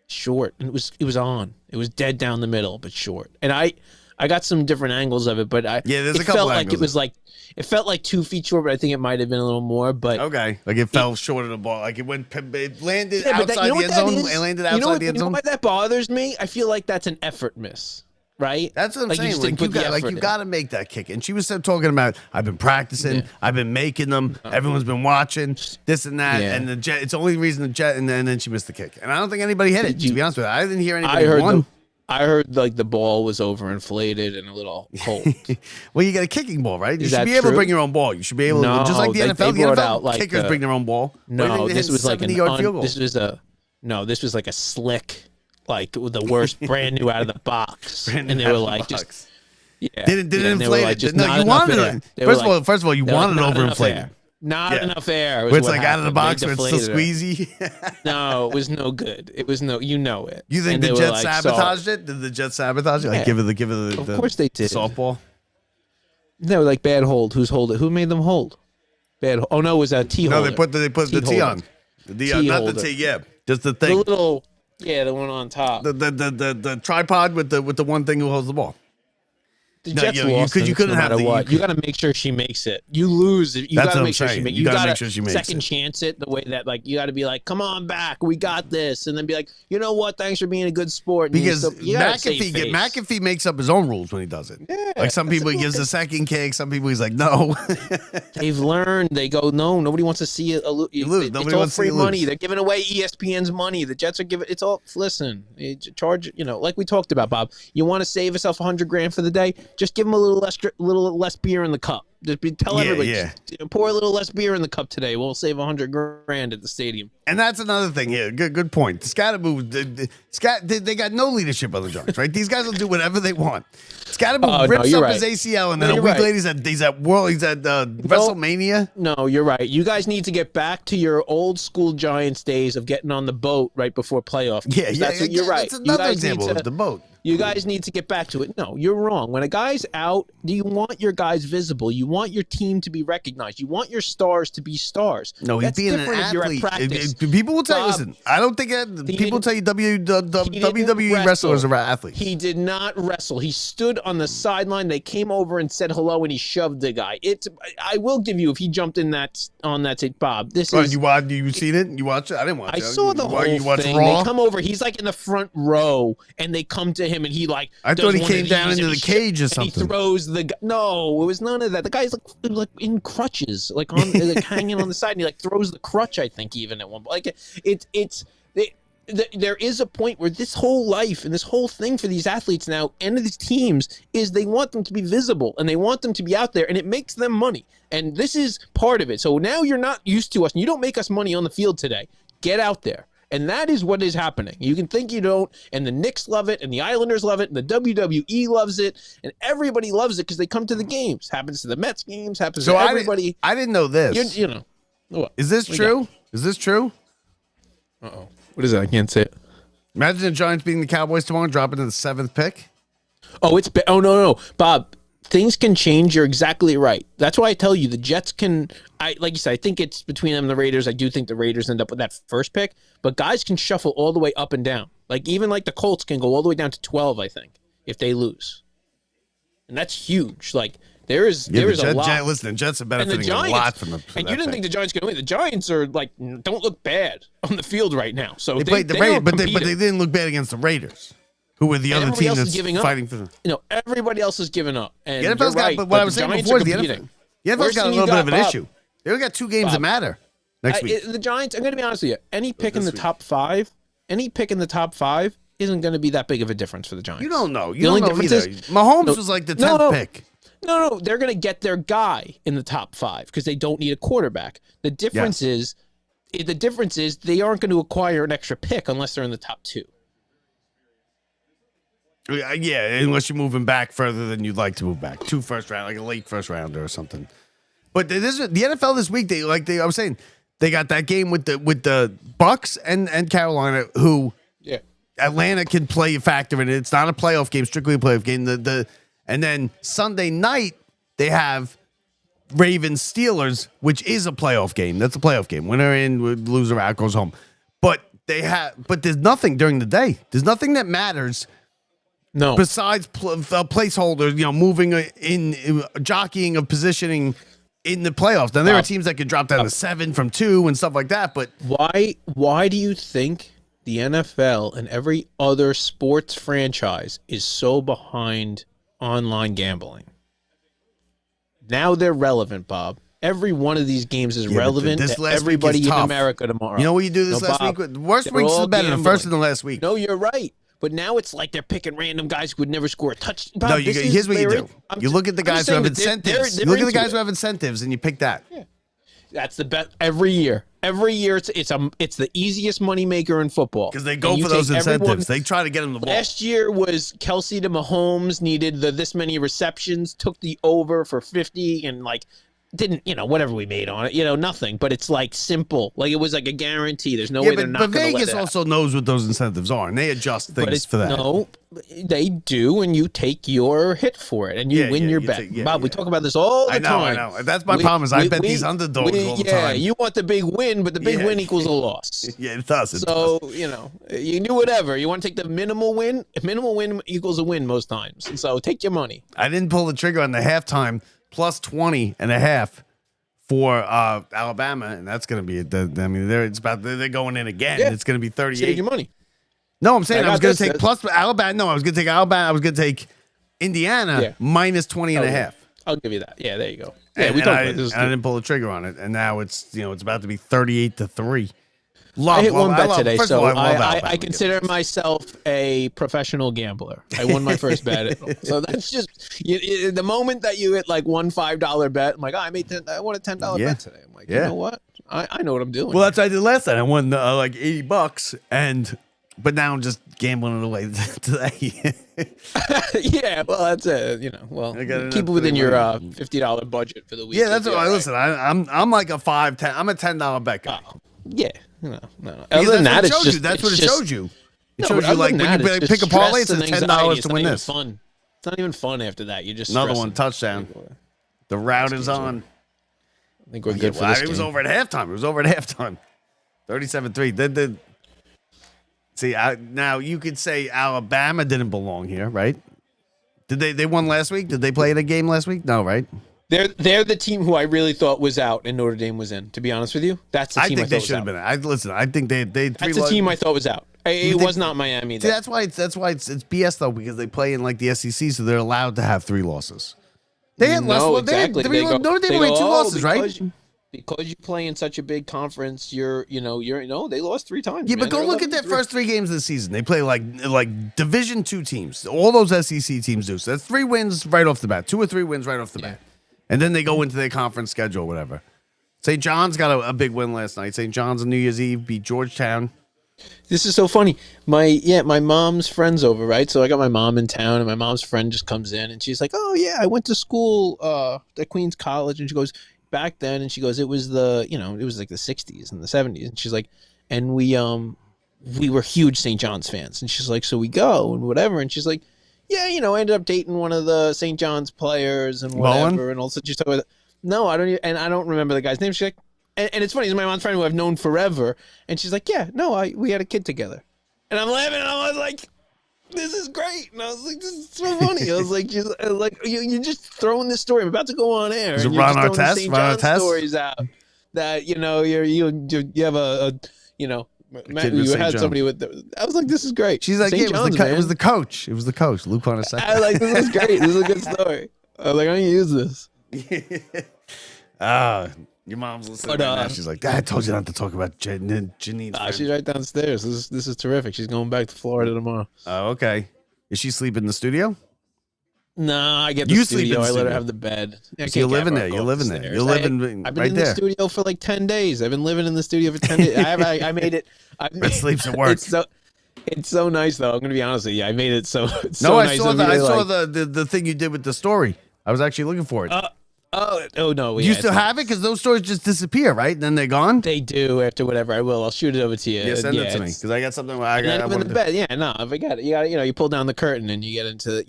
Short, and it was on. It was dead down the middle, but short. And I got some different angles of it, but there's a couple angles. It felt like 2 feet short, but I think it might have been a little more. But okay, it fell short of the ball. It landed outside the end zone. It landed outside the end zone. You know why that bothers me? I feel like that's an effort miss. Right? That's what I'm saying. You got to make that kick. And she was talking about, I've been practicing, I've been making them, everyone's been watching, this and that, and the Jet. It's the only reason the Jet, and then she missed the kick. And I don't think anybody hit it. To be honest with you, I didn't hear anybody. I heard the ball was overinflated and a little cold. Well, you got a kicking ball, right? You should be able to bring your own ball. You should be able to, just like the NFL. The NFL kickers bring their own ball. No, this was like this was like a slick. Like the worst, brand new out of the box, and they were like, just didn't inflate it. No, you wanted it. First of all, you wanted it overinflated. Not enough air. Where it's like out of the box, where it's still squeezy. No, it was no good. It was no, you know it. You think the Jets sabotaged it? Did the Jets sabotage it? Give it the. Of course they did. Softball. No, like bad hold. Who's hold it? Who made them hold? Bad. Oh no, it was a T holder. No, they put the T on. Not the T. Yeah, just the thing. The little. Yeah, the one on top. The tripod with the one thing who holds the ball. The Jets lost. You couldn't have what. You got to make sure she makes it. You lose. You got to make sure she makes it. You got to make sure she makes it. Second chance it the way that you got to be like, come on back, we got this, and then be like, you know what? Thanks for being a good sport. And because McAfee makes up his own rules when he does it. Yeah, like some people he gives a second kick. Some people he's like, no. They've learned. They go, no. Nobody wants to see you lose. It's all free money. They're giving away ESPN's money. The Jets are giving. It's all. Listen, charge. Like we talked about, Bob. You want to save yourself $100,000 for the day? just give them a little less beer in the cup. Tell everybody, just pour a little less beer in the cup today. We'll save $100,000 at the stadium. And that's another thing here. Good point. Scaramouche, they got no leadership on the Giants, right? These guys will do whatever they want. Scaramouche rips up his ACL, and then a week later he's at WrestleMania. No, you're right. You guys need to get back to your old school Giants days of getting on the boat right before playoff games. You're right. That's another example of the boat. You guys need to get back to it. No, you're wrong. When a guy's out, do you want your guys visible? You want your team to be recognized. You want your stars to be stars. No, he's being an athlete. People will tell you, listen, I don't think people tell you WWE wrestlers are athletes. He did not wrestle. He stood on the sideline. They came over and said hello, and he shoved the guy. I will give you, if he jumped in on that tape, Bob. You seen it? You watched it? I didn't watch it. I saw the whole thing. Raw? They come over. He's like in the front row, and they come to him, and he like. I thought he came down into the cage or something. He throws no, it was none of that. The guy's like in crutches, like hanging on the side, and he like throws the crutch. I think even at one point, there is a point where this whole life and this whole thing for these athletes now and these teams is they want them to be visible and they want them to be out there, and it makes them money. And this is part of it. So now you're not used to us, and you don't make us money on the field today. Get out there. And that is what is happening. You can think you don't, and the Knicks love it, and the Islanders love it, and the WWE loves it, and everybody loves it because they come to the games. Happens to the Mets games, happens to everybody. I didn't know this. You know. What? Is this true? Is this true? Uh-oh. What is that? I can't say it. Imagine the Giants beating the Cowboys tomorrow and dropping to the 7th pick. Oh, no. Bob, things can change. You're exactly right. That's why I tell you the Jets can. Like you said, I think it's between them and the Raiders. I do think the Raiders end up with that first pick, but guys can shuffle all the way up and down. Like even like the Colts can go all the way down to 12, I think, if they lose, and that's huge. Like there is a lot. Listen, the Jets are benefiting a lot from them. And you didn't think the Giants could win. The Giants are like don't look bad on the field right now. So they played the Raiders, but they didn't look bad against the Raiders, who were the other team that's fighting for them. Everybody else is giving up. And the NFL's got, but what I was saying before is the NFL's got a little bit of an issue. They only got 2 games that matter next week. The Giants, I'm going to be honest with you, any pick in the top 5 isn't going to be that big of a difference for the Giants. You don't know. You don't know either. Mahomes was like the 10th pick. No, they're going to get their guy in the top 5 because they don't need a quarterback. The difference is they aren't going to acquire an extra pick unless they're in the top 2. Yeah, unless you're moving back further than you'd like to move back. 2 first round, like a late first rounder or something. But the NFL this week, I was saying, they got that game with the Bucks and Carolina, who Atlanta can play a factor in it. It's not a playoff game, strictly a playoff game. And then Sunday night they have Ravens Steelers, which is a playoff game. That's a playoff game. Winner in, loser out, goes home. But there's nothing during the day. There's nothing that matters. No. Besides placeholders, moving in, jockeying of positioning in the playoffs. Now there are teams that could drop down to 7 from 2 and stuff like that. But why do you think the NFL and every other sports franchise is so behind online gambling? Now they're relevant, Bob. Every one of these games is relevant to everybody in America tomorrow. You know what you do this last week? The worst weeks is better than the first and the last week. No, you're right. But now it's like they're picking random guys who would never score a touchdown. No, here's what you do. You look at the guys who have incentives. You look at the guys who have incentives, and you pick that. Yeah. That's the best every year. Every year, it's the easiest moneymaker in football because they go for those incentives. They try to get them the ball. Last year was Kelsey to Mahomes, needed this many receptions, took the over for 50, and didn't, whatever we made on it, nothing. But it's simple. It was like a guarantee. There's no way they're not going to let it. But Vegas also knows what those incentives are, and they adjust things for that. No, they do, and you take your hit for it, and you win your bet. Bob, we talk about this all the time. I know. That's my problem is I bet these underdogs all the time. Yeah, you want the big win, but the big win equals a loss. Yeah, it does. So, you do whatever. You want to take the minimal win? Minimal win equals a win most times. And so take your money. I didn't pull the trigger on the halftime plus 20.5 for Alabama, and that's going to be they're going in again. Yeah. It's going to be 38. Save your money. No, I'm saying I was going to take plus Alabama. No, I was going to take Alabama. I was going to take Indiana minus 20.5. I'll give you that. Yeah, there you go. Yeah, we talked about this. I didn't pull the trigger on it, and now it's it's about to be 38-3. Love, I hit love, one bet love, today, first of so all, I love I Alabama consider myself a professional gambler. I won my first bet, so that's just the moment that you hit like one $5 bet. I'm like, oh, I won a $10 Yeah. bet today. I'm like, Yeah. you know what? I know what I'm doing. Well, that's what I did last night. I won like $80, but now I'm just gambling it away today. Yeah, well, that's it. Well, I got enough keep it within today, your money. $50 budget for the week. Yeah, that's You'll what be I all listen. I'm like a $5, $10. I'm a $10 bet guy. right. Oh, yeah, no. Because Other than that, that's what it it's shows just you. That's what it just- shows you. It No, shows but you other like than when that, you it's pick a just parlay, stress it's and $10 anxiety. to It's win not this. even fun. It's not even fun after that. You're just Another stressing. one touchdown. The route is on. I think we're good for this It was game. over at halftime. It was over at halftime. 37-3. See, now you could say Alabama didn't belong here, right? Did they won last week? Did they play in a game last week? No, right? They're the team who I really thought was out and Notre Dame was in. To be honest with you, that's the I team think I they thought should was have out. been. Listen. I think they That's the team I thought was out. It think- was not Miami. See, that's why it's BS though, because they play in like the SEC, so they're allowed to have 3 losses. They had less. No, They had exactly. three, Notre Dame they only go, 2 "Oh, losses, right? Because you play in such a big conference, they lost 3 times. Yeah, man. but go They're look at their 11-3. first 3 games of the season. They play like Division 2 teams. All those SEC teams do. So that's 3 wins right off the bat. 2 or 3 wins right off the bat. And then they go into their conference schedule, whatever. St. John's got a big win last night. St. John's on New Year's Eve beat Georgetown. This is so funny. My mom's friend's over, right? So I got my mom in town, and my mom's friend just comes in, and she's like, "Oh yeah, I went to school at Queens College," and she goes, "Back then," and she goes, "It was it was like the '60s and the '70s," and she's like, "And we were huge St. John's fans," and she's like, "So we go and whatever," and she's like, "Yeah, I ended up dating one of the St. John's players and whatever," Bowen? and also she's talking about, no, I don't remember the guy's name. She's like. And it's funny, it's my mom's friend who I've known forever, and she's like, "Yeah, no, we had a kid together," and I'm laughing, and I was like, "This is great," and I was like, "This is so funny." I was like, you're just throwing this story. I'm about to go on air. Is it and you're Ron just throwing Artest? St. Ron John's Artest? stories out that you have a kid with you St. had John. somebody with. I was like, "This is great." She's like, St. yeah, John's, it was the coach. It was the coach, Luke on a I second. like this is great. This is a good story. I was like, I'm gonna use this. Your mom's listening But, right now. She's like, Dad, I told you not to talk about Janine's friend." She's right downstairs. This is terrific. She's going back to Florida tomorrow. Oh, okay. Is she sleeping in the studio? Nah, I get the You sleep in studio. the I let her studio. have the bed. I So you're can't living get there. her You're up living the there. stairs. You're living I've been right in the there. studio for like 10 days. I've been living in the studio for 10 days. I made it. Red sleeps at work. It's so nice though. I'm gonna be honest with you. I made it so. It's No, so I nice saw of the you I to, saw like- the thing you did with the story. I was actually looking for it. Oh no. you still have it because those stories just disappear, right? And then they're gone. They do after whatever. I will. I'll shoot it over to you. Yeah, send it to me it's- because I got something. I And then got. I'm in the bed. Yeah, no, if I got it, you got you pull down the curtain and you get into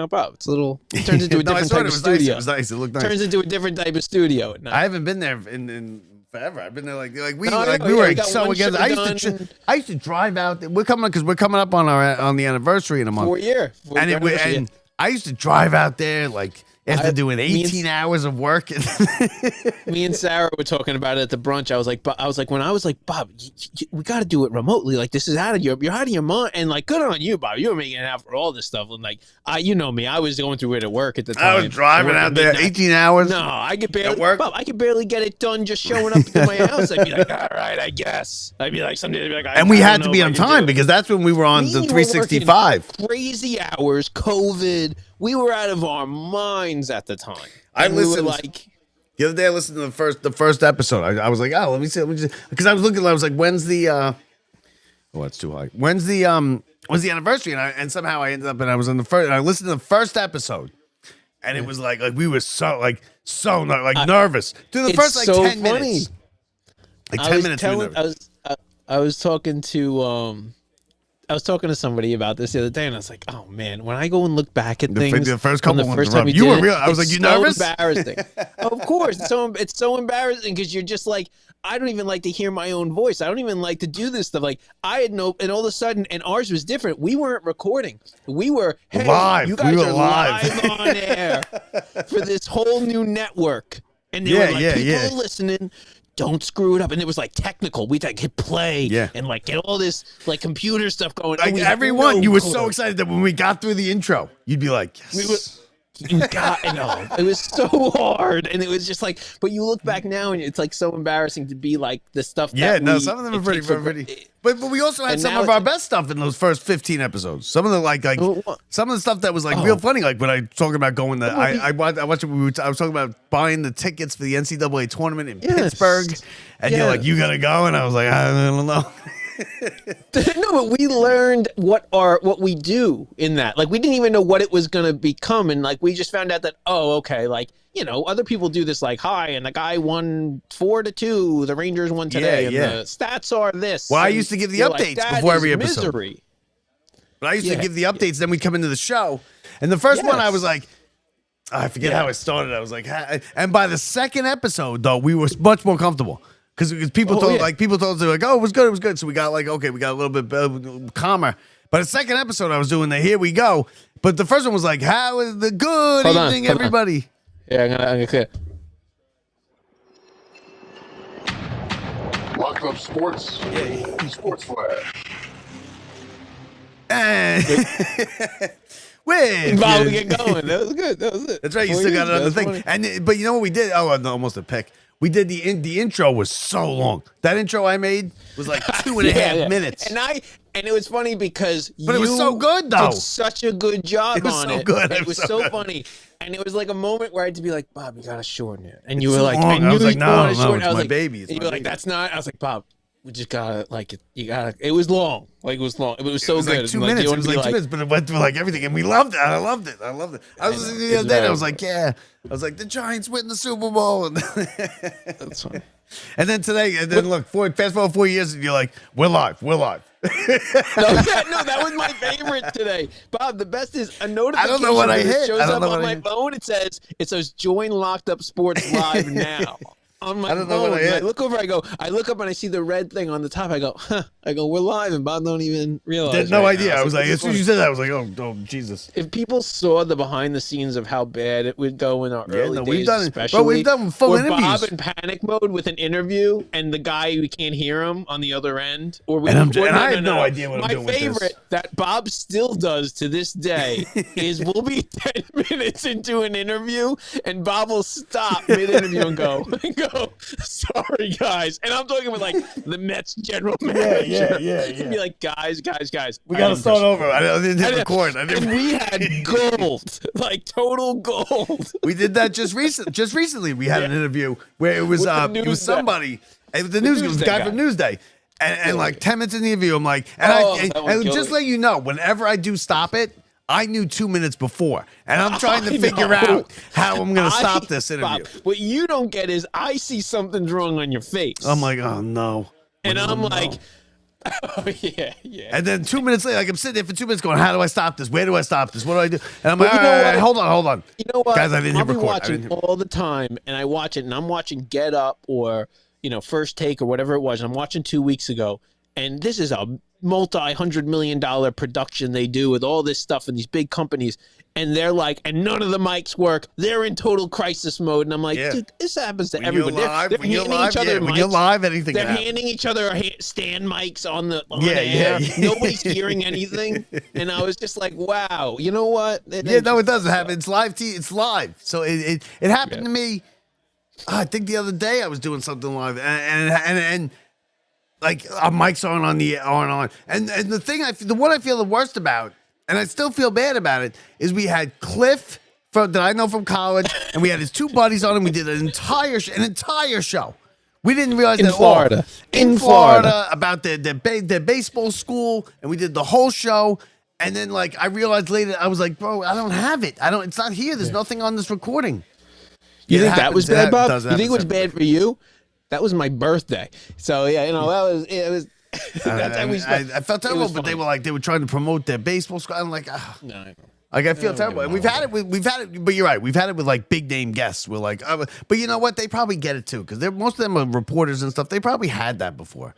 Bob. It's a little. It turns into a No, I different saw it. type It of was nice. studio. It was nice. It looked nice. Turns into a different type of studio at night. I haven't been there in forever. I've been there like we No, I like know, we yeah, were we got so one together. show I used to drive out there. We're coming up on the anniversary in a month. 4 year. And I used to drive out there like after doing me and- 18 hours of work. Me and Sarah were talking about it at the brunch. I was like, Bob, we got to do it remotely. Like this is you're out of your mind. And like, good on you, Bob. You were making it out for all this stuff. And like, you know me, I was going through it at work at the time. I was driving out there midnight. 18 hours. No, I could barely. At work? Bob, I could barely get it done just showing up to my house. I'd be like, all right, I guess. I'd be like, someday, I'd be like, And we I had don't to know be if I on can time do it. because that's when we were on We the were 365. Crazy hours, COVID. We were out of our minds at the time. I And we were listened- like, The other day I listened to the first episode. I was like, oh, let me see, because I was looking. I was like, when's the? Oh, it's too high. When's the anniversary? And somehow I ended up and I was in the first. And I listened to the first episode, and it was like we were so nervous through the it's first like so 10 funny. minutes. Like I 10 was minutes. we were telling, nervous. I was talking to somebody about this the other day, and I was like, "Oh man, when I go and look back at things, the first from couple ones first were time rough. we You were did it, real. I was it's like, you so nervous? Embarrassing. Of course, it's so embarrassing because you're just like, I don't even like to hear my own voice. I don't even like to do this stuff. Like I had no, and all of a sudden, and ours was different. We weren't recording. We were hey, Live. You guys We were are live. live on air for this whole new network, and they Yeah, were like, yeah, people yeah. are listening. Don't screw it up. And it was like technical. We'd like hit play and like get all this like computer stuff going. Like And we had everyone, no you were clue. so excited that when we got through the intro, you'd be like, yes. You got no. It was so hard, and it was just like. But you look back now, and it's like so embarrassing to be like the stuff. Yeah, that no, we, some of them are it pretty, takes for- pretty. But we also had And some now of it's- our best stuff in those first 15 episodes. Some of the some of the stuff that was like real funny. Like when I talking about going to, I watched. I was talking about buying the tickets for the NCAA tournament in Pittsburgh, and you're like, you gotta go, and I was like, I don't know. No, but we learned what we do in that. Like we didn't even know what it was going to become, and like we just found out that okay, like other people do this. Like and the guy won 4-2. The Rangers won today, and the stats are this. Well, I and used to give the you're updates that before is every episode. Misery. But I used to give the updates. Then we'd come into the show, and the first one I was like, I forget how it started. I was like, and by the second episode though, we were much more comfortable. Because people told us they were like, oh, it was good. So we got like, okay, we got a little bit calmer. But the second episode I was doing the here we go. But the first one was like, how is the good evening, everybody? Yeah, I'm gonna clear. Locked Up Sports. Sports Flash. Wait, Bob, we get going. That was good. That was it. That's right. You still got another thing. But you know what we did? Oh, no, almost a pick. We did the intro was so long. That intro I made was like 2.5 minutes. And it was funny because it was so good though. Did such a good job it was on so it. Good. It was so funny. And it was like a moment where I had to be like, Bob, you gotta shorten it. And you were like, I was like, no, it's my baby. And you were like, that's not. I was like, Bob, we just gotta like it. You gotta. It was long. Like it was long. It was so good. Like 2 minutes. It was like 2 minutes, but it went through like everything, and we loved it. I loved it. I was listening the other day. And I was like, I was like, the Giants win the Super Bowl. And that's funny. And then today, look, fast forward 4 years, and you're like, we're live. No, that was my favorite today, Bob. The best is a notification. I don't know what I hit. Shows up on my phone. It says join Locked Up Sports live now. On my phone. I look over. I look up and I see the red thing on the top. I go, we're live, and Bob don't even realize. Had no idea. I was like, as soon as you said that, I was like, oh, Jesus. If people saw the behind the scenes of how bad it would go in our early days, we've done especially, bro, we've done full interviews. Bob in panic mode with an interview, and the guy we can't hear him on the other end, I have no idea what I'm doing with this. My favorite that Bob still does to this day is we'll be 10 minutes into an interview, and Bob will stop mid-interview and go. Sorry, guys. And I'm talking with like the Mets general manager. Yeah. And be like, guys. We got to start over. I didn't hit record. And we had gold, like total gold. We did that just recently. We had an interview where it was somebody. It was it was a guy from Newsday. And like 10 minutes in the interview, I'm like, and just let you know, whenever I do stop it, I knew 2 minutes before, and I'm trying to figure out how I'm going to stop this interview. Bob, what you don't get is I see something's wrong on your face. I'm like, oh no. And I'm like, oh yeah. And then 2 minutes later, like I'm sitting there for 2 minutes going, how do I stop this? Where do I stop this? What do I do? And I'm like, all right, hold on. You know what? Guys, I didn't hit record. I'll be watching all the time, and I watch it, and I'm watching Get Up or, First Take or whatever it was. I'm watching 2 weeks ago, and this is a multi-$100 million production they do with all this stuff and these big companies, and they're like, and none of the mics work. They're in total crisis mode, and I'm like, dude, this happens to everybody. They're handing each other mics. When you're live, anything. They're handing each other stand mics on the air. Nobody's hearing anything, and I was just like, wow, you know what? It doesn't happen. It's live. It's live. So it happened to me. I think the other day I was doing something live, and like our mics aren't on. And the one I feel the worst about, and I still feel bad about it, is we had Cliff that I know from college, and we had his two buddies on, and we did an entire show. We didn't realize in Florida about their baseball school, and we did the whole show. And then like I realized later, I was like, bro, I don't have it. It's not here. There's nothing on this recording. You think that was bad, Bob? You think it was bad for you? That was my birthday. So yeah, it was. That's how we spent. I felt terrible, but they were trying to promote their baseball squad. I'm like, no. Like I feel terrible. And we've had it, but you're right. We've had it with like big name guests. We're like, but you know what? They probably get it too because most of them are reporters and stuff. They probably had that before.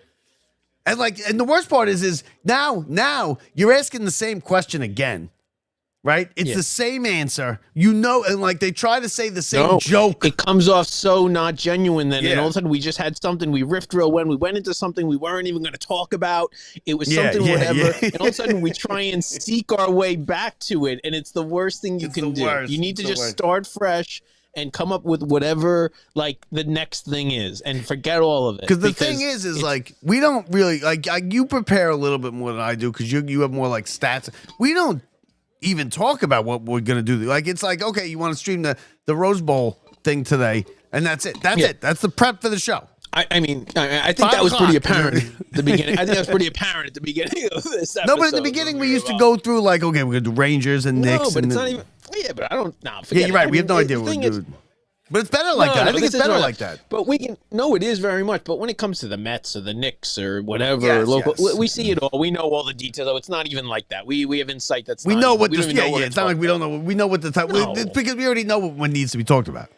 And the worst part is now you're asking the same question again. right? It's the same answer, and like they try to say the same joke. It comes off so not genuine then, and Yeah. all of a sudden we just had something, we riffed real well, we went into something we weren't even going to talk about. It was something whatever, and all of a sudden we try and seek our way back to it, and it's the worst thing you can do. Worst. You need to It's the just worst. start fresh and come up with whatever like the next thing is, and forget all of it. Because the thing is like we don't really like you prepare a little bit more than I do because you have more like stats. We don't even talk about what we're gonna do. Like it's like, okay, you want to stream the Rose Bowl thing today, and that's it. That's it. That's the prep for the show. I mean, I think 5 that was pretty o'clock. apparent at the beginning. I think that was pretty apparent at the beginning of this episode. No, but at the beginning we used to go through like, okay, we're gonna do Rangers and Knicks. No, but and it's then- not even. Yeah, but I don't. Nah, Yeah, forget you're right. it. We have no idea the what thing we're is- doing. But it's better like that. I think this it's is better right. like that. But we can. No, it is very much. But when it comes to the Mets or the Knicks or whatever, Yes, local, yes. we see it all. We know all the details. It's not even like that. We have insight. That's We not, know what we this. don't even Yeah, know what yeah. It's not like we don't know. We know what the time. No. It's because we already know what needs to be talked about.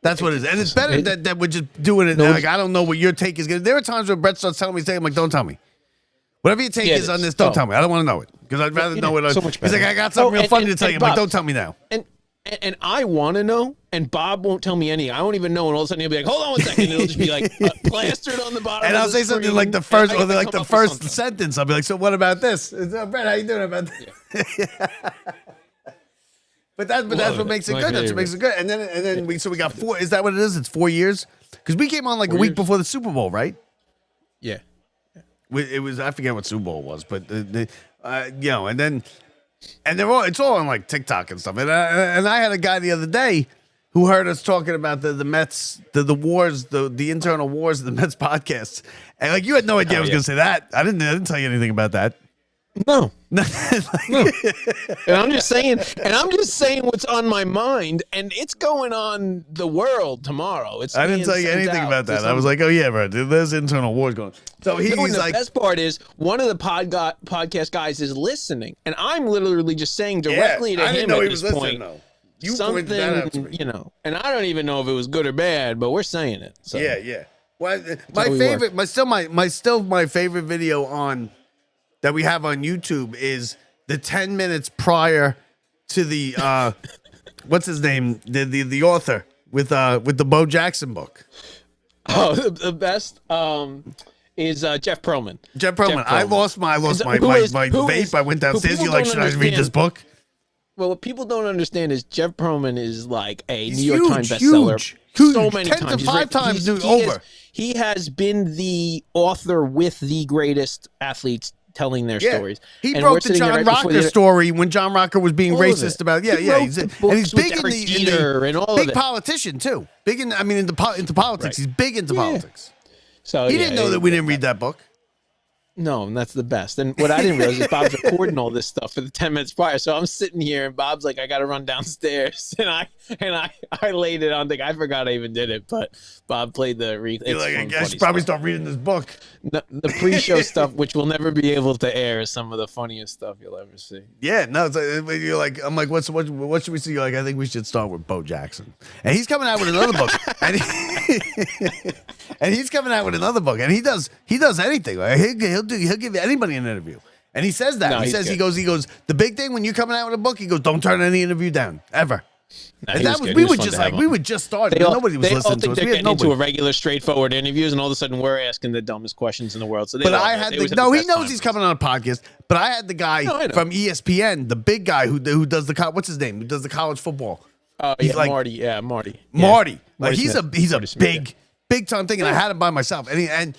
That's what it is, and it's better that we're just doing it. Like I don't know what your take is. There are times when Brett starts telling me, "I'm like, don't tell me. Whatever your take is on this, don't tell me. I don't want to know it because I'd rather know it." so much He's like, better. "I got something real funny to tell you." I'm like, Bob, "Don't tell me now." And I want to know, and Bob won't tell me any. I won't even know, and all of a sudden he'll be like, "Hold on one second," and it'll just be like plastered on the bottom. And of I'll the say something screen, like the and first, I or have to like come the up with first something. sentence. I'll be like, "So what about this?" Brett, how you doing about that? But that's what makes it My good. That's what favorite. makes it good. And then we got 4. Is that what it is? It's 4 years because we came on like a week before the Super Bowl, right? Yeah. It was I forget what Super Bowl it was, but and they're all it's all on like TikTok and stuff. And I had a guy the other day who heard us talking about the Mets, the wars, the internal wars of the Mets podcasts, and like you had no idea I was going to say that. I didn't tell you anything about that. No. No. And I'm just saying what's on my mind, and it's going on the world tomorrow. It's I didn't being tell you sent anything out about to that. I some- was like, oh yeah, bro, there's internal wars going. So he's and the like, best part is one of the podcast guys is listening, and I'm literally just saying directly to I didn't him know at he was this listening point though. You something, pointed that out to me. and I don't even know if it was good or bad, but we're saying it. So. Yeah. Well, my how we favorite, my favorite video on that we have on YouTube is the 10 minutes prior to the what's his name, the author with the Bo Jackson book. Oh, the best is Jeff Pearlman. Jeff Pearlman. I lost my Who vape. is- I went downstairs. who You're like, people should I don't read this understand- book? Well, what people don't understand is Jeff Pearlman is like a He's New York Times huge, bestseller. huge. So many 10 to times. He's 5 written- times he's- over. He has been the author with the greatest athletes telling their stories. He And broke we're the sitting there John right before Rocker the- story when John Rocker was being All of racist it. about. He Yeah. wrote He's, the and he's books with big in Derek the Jeter and all of big it. politician too. Big in into politics. Right. He's big into politics. So He didn't know that we didn't read that book. No, and that's the best. And what I didn't realize is Bob's recording all this stuff for the 10 minutes prior. So I'm sitting here and Bob's like, I got to run downstairs. And I laid it on. I forgot I even did it, but Bob played the You're like, I should probably start reading this book. The pre-show stuff, which we'll never be able to air, is some of the funniest stuff you'll ever see. Yeah, no, it's like, you're like, I'm like, what should we see? You're like, I think we should start with Bo Jackson, and he's coming out with another book, and he's coming out with another book, and he does anything. Like, he'll give anybody an interview, and he says that No, he he's says good. he goes the big thing when you're coming out with a book, he goes, don't turn any interview down ever. No, And he that was was good. we He was were fun just to have like on. we would just start. They all, Nobody was they all listening think to us. they're We had getting into nobody. a regular, straightforward interviews, and all of a sudden we're asking the dumbest questions in the world. So they But love I it. had They the always have no. the He best knows time. he's coming on a podcast. But I had the guy No, I know. from ESPN, the big guy who does the what's his name? Who does the college football? Oh He's yeah, like- Marty. Yeah, Marty. Marty. Yeah. Like Marty he's Smith. a Marty Smith, yeah. big time thing, and I had him by myself, and he didn't.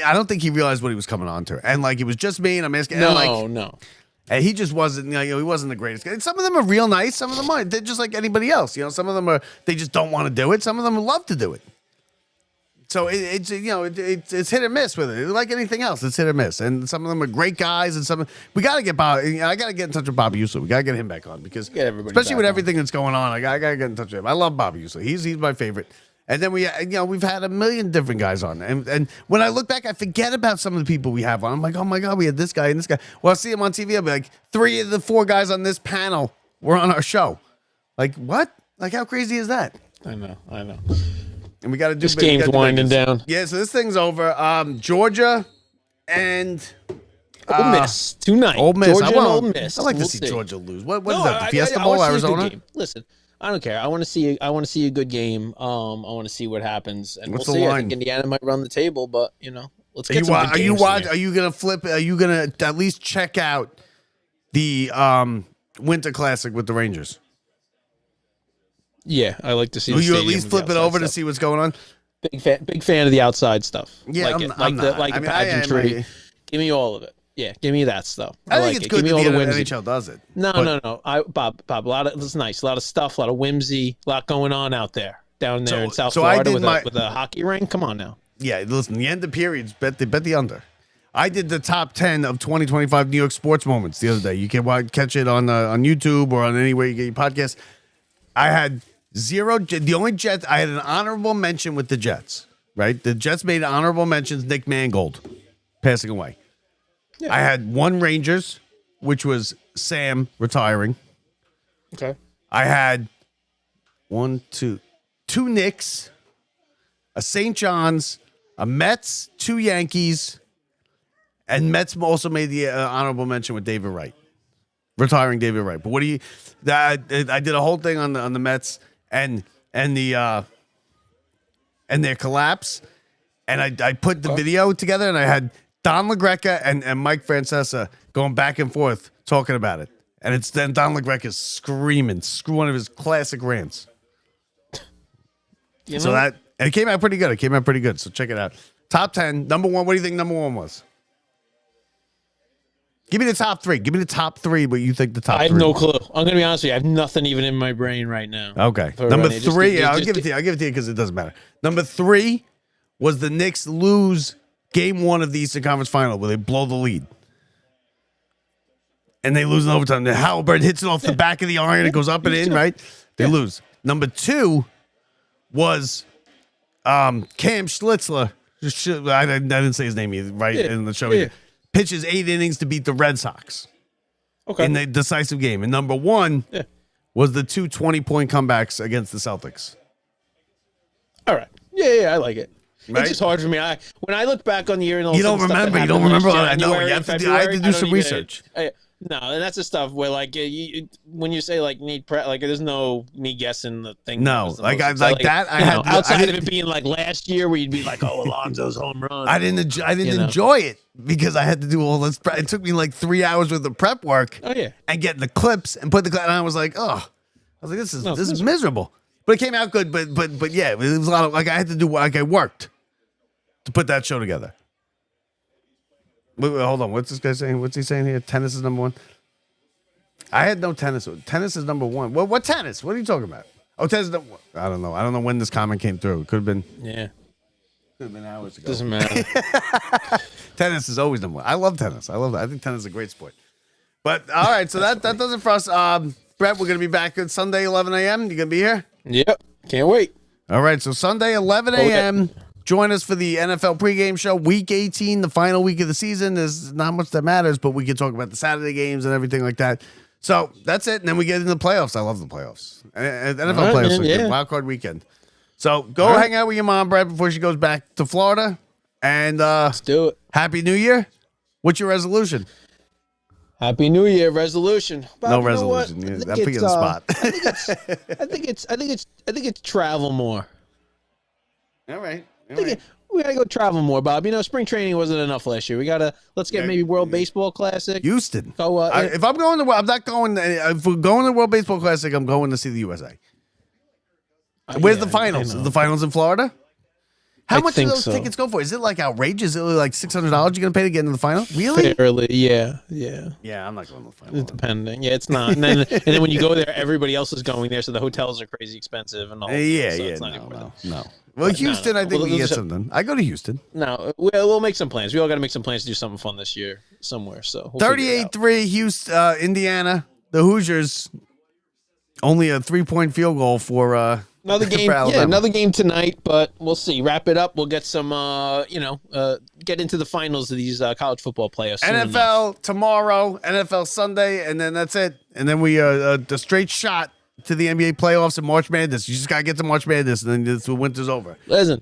I don't think he realized what he was coming on to, and like it was just me, and I'm asking, and like, No. and he just wasn't. He wasn't the greatest guy. And some of them are real nice. Some of them aren't. They're just like anybody else. Some of them they just don't want to do it. Some of them love to do it. So it's hit or miss with it. Like anything else, it's hit or miss. And some of them are great guys, and we got to get Bob. I got to get in touch with Bob Uso. We got to get him back on because Get everybody especially back with on. everything that's going on, I got to get in touch with him. I love Bob Uso. He's my favorite. And then we've had a million different guys on, and when I look back, I forget about some of the people we have on. I'm like, oh my god, we had this guy and this guy. Well, I see him on TV. I'll be like, 3 of the 4 guys on this panel were on our show. Like what? Like how crazy is that? I know. And we got to do This game's winding down. Yeah, so this thing's over. Georgia and Ole Miss tonight. Ole Miss. Georgia and Ole Miss. I like to We'll see see. Georgia lose. What is No, that? The Fiesta I Bowl, wanna see a good Arizona? game. Listen, I don't care. I want to see. I want to see a good game. I want to see what happens, and What's we'll the see. I line? think Indiana might run the table, but let's Are get you, some wa- good are you games watch? in there. Are you gonna flip? Are you gonna at least check out the Winter Classic with the Rangers? Yeah, I like to see. Will the you at stadium least with flip the it over to outside see what's going on? stuff. Big fan of the outside stuff. Yeah, like I'm not. like I the mean, I am, pageantry. Give me all of it. Yeah, give me that stuff. I think like it's it. good Give that me all the the whimsy. NHL does it. No, but- no. Bob, a lot of it's nice. A lot of stuff, a lot of whimsy, a lot going on out there down there in South so I Florida did with a hockey rink. Come on now. Yeah, listen, the end of periods, bet the under. I did the top 10 of 2025 New York sports moments the other day. You can catch it on YouTube or on anywhere you get your podcast. I had zero. The only Jets, I had an honorable mention with the Jets, right? The Jets made honorable mentions. Nick Mangold passing away. Yeah. I had one Rangers, which was Sam retiring. Okay. I had two Knicks, a St. John's, a Mets, two Yankees, and Mets also made the honorable mention with David Wright, retiring David Wright. But what do you? I did a whole thing on the Mets and their collapse, and I put the video together, and I had Don LaGreca and Mike Francesa going back and forth talking about it, and it's then Don LaGreca screaming, one of his classic rants. You So know? and it came out pretty good. So check it out. Top 10, number one. What do you think number one was? Give me the top three. Give me the top three. What you think the top? I have three no was. clue. I'm gonna be honest with you. I have nothing even in my brain right now. Okay, For number running. Just three. give- I'll just give it to you. I'll give it to you because it doesn't matter. Number three was the Knicks lose Game 1 of the Eastern Conference Final where they blow the lead. And they lose in overtime. The Halliburton hits it off the back of the iron. It goes up and in, right? They lose. Number two was Cam Schlitzler. I didn't say his name either, right? Yeah. In the show. Yeah. Pitches 8 innings to beat the Red Sox Okay. in the decisive game. And number one Yeah. was the 2 20-point comebacks against the Celtics. All right. Yeah, I like it. Right? It's just hard for me. When I look back on the year and all You some don't of the stuff that remember. You don't happened remember. last I know. January You and have to do, I had to February, do I some don't even- research. No, and that's the stuff where when you say like need prep, like there's no me guessing the thing. that No, was the like most- I like that. I you had know, to, I outside of didn't, it being like last year where you'd be like, oh, Alonzo's home run. I didn't you know. enjoy it because I had to do all this. It took me like 3 hours worth of prep work Oh yeah. and getting the clips and put the clip. And I was like, oh, I was like, this No, is it's miserable. But it came out good. But yeah, it was a lot of like I had to do like I worked to put that show together. Wait, hold on. What's this guy saying? What's he saying here? Tennis is number one. I had no tennis. Tennis is number one. What tennis? What are you talking about? Oh, tennis. I don't know. I don't know when this comment came through. It could have been hours ago. Doesn't matter. Tennis is always number one. I love tennis. I love that. I think tennis is a great sport. But all right, so that does it for us. Brett, we're gonna be back on Sunday, 11 a.m. You gonna be here? Yep. Can't wait. All right, so Sunday, 11 a.m. Join us for the NFL pregame show, Week 18, the final week of the season. There's not much that matters, but we can talk about the Saturday games and everything like that. So that's it, and then we get into the playoffs. I love the playoffs. NFL All right, playoffs man, are good. yeah. Wild card weekend. So go hang out with your mom, Brett, before she goes back to Florida. And Let's do it. Happy New Year. What's your resolution? Happy New Year resolution. Bob, No you know what? resolution. Yeah, I that think put you it's, on the spot. I think it's travel more. All right. We gotta go travel more, Bob. You know, spring training wasn't enough last year. Let's get maybe World Baseball Classic. Houston. Go, If I'm going to, I'm not going. If we're going to the World Baseball Classic, I'm going to see the USA. Where's yeah, the finals? I know. Is the finals in Florida? How I much do think those so. tickets go for? Is it like outrageous? Is it like $600 you're gonna pay to get into the final? Really? Fairly, yeah. Yeah, I'm not going to the final. Depending, yeah, it's not. And then when you go there, everybody else is going there, so the hotels are crazy expensive and all. Yeah, so yeah, it's not even worth it. no. Well, Houston, I think Well, we can get those are- something. I go to Houston. No, we'll make some plans. We all got to make some plans to do something fun this year somewhere. So we'll figure it out. 38-3 Houston, Indiana. The Hoosiers only a 3-point field goal for Another for game, Alabama. yeah, another game tonight, but we'll see. Wrap it up. We'll get some, get into the finals of these college football playoffs. soon enough. NFL tomorrow, NFL Sunday, and then that's it. And then we the straight shot to the NBA playoffs and March Madness. You just gotta get to March Madness, and then the winter's over. Listen,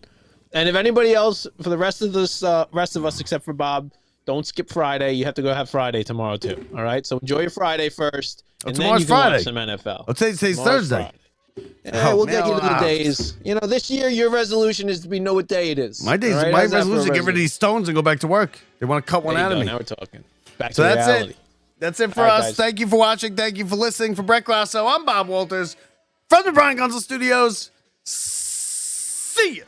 and if anybody else, for the rest of us except for Bob, Don't skip Friday. You have to go have Friday tomorrow too. All right. So enjoy your Friday first, and then tomorrow's you can Friday. watch some NFL. I'll today's Tomorrow's Thursday. Friday. Yeah, Oh, we'll get man, you to the days. You know, this year your resolution is to know what day it is. My All right? my How's that for a resolution is to get rid of these stones and go back to work. They want to cut one There you out of go. me. Now we're talking. Back So to that's reality. it. That's it for All right, us. guys. Thank you for watching. Thank you for listening. For Brett Grasso, I'm Bob Walters from the Brian Gunzel Studios. See ya.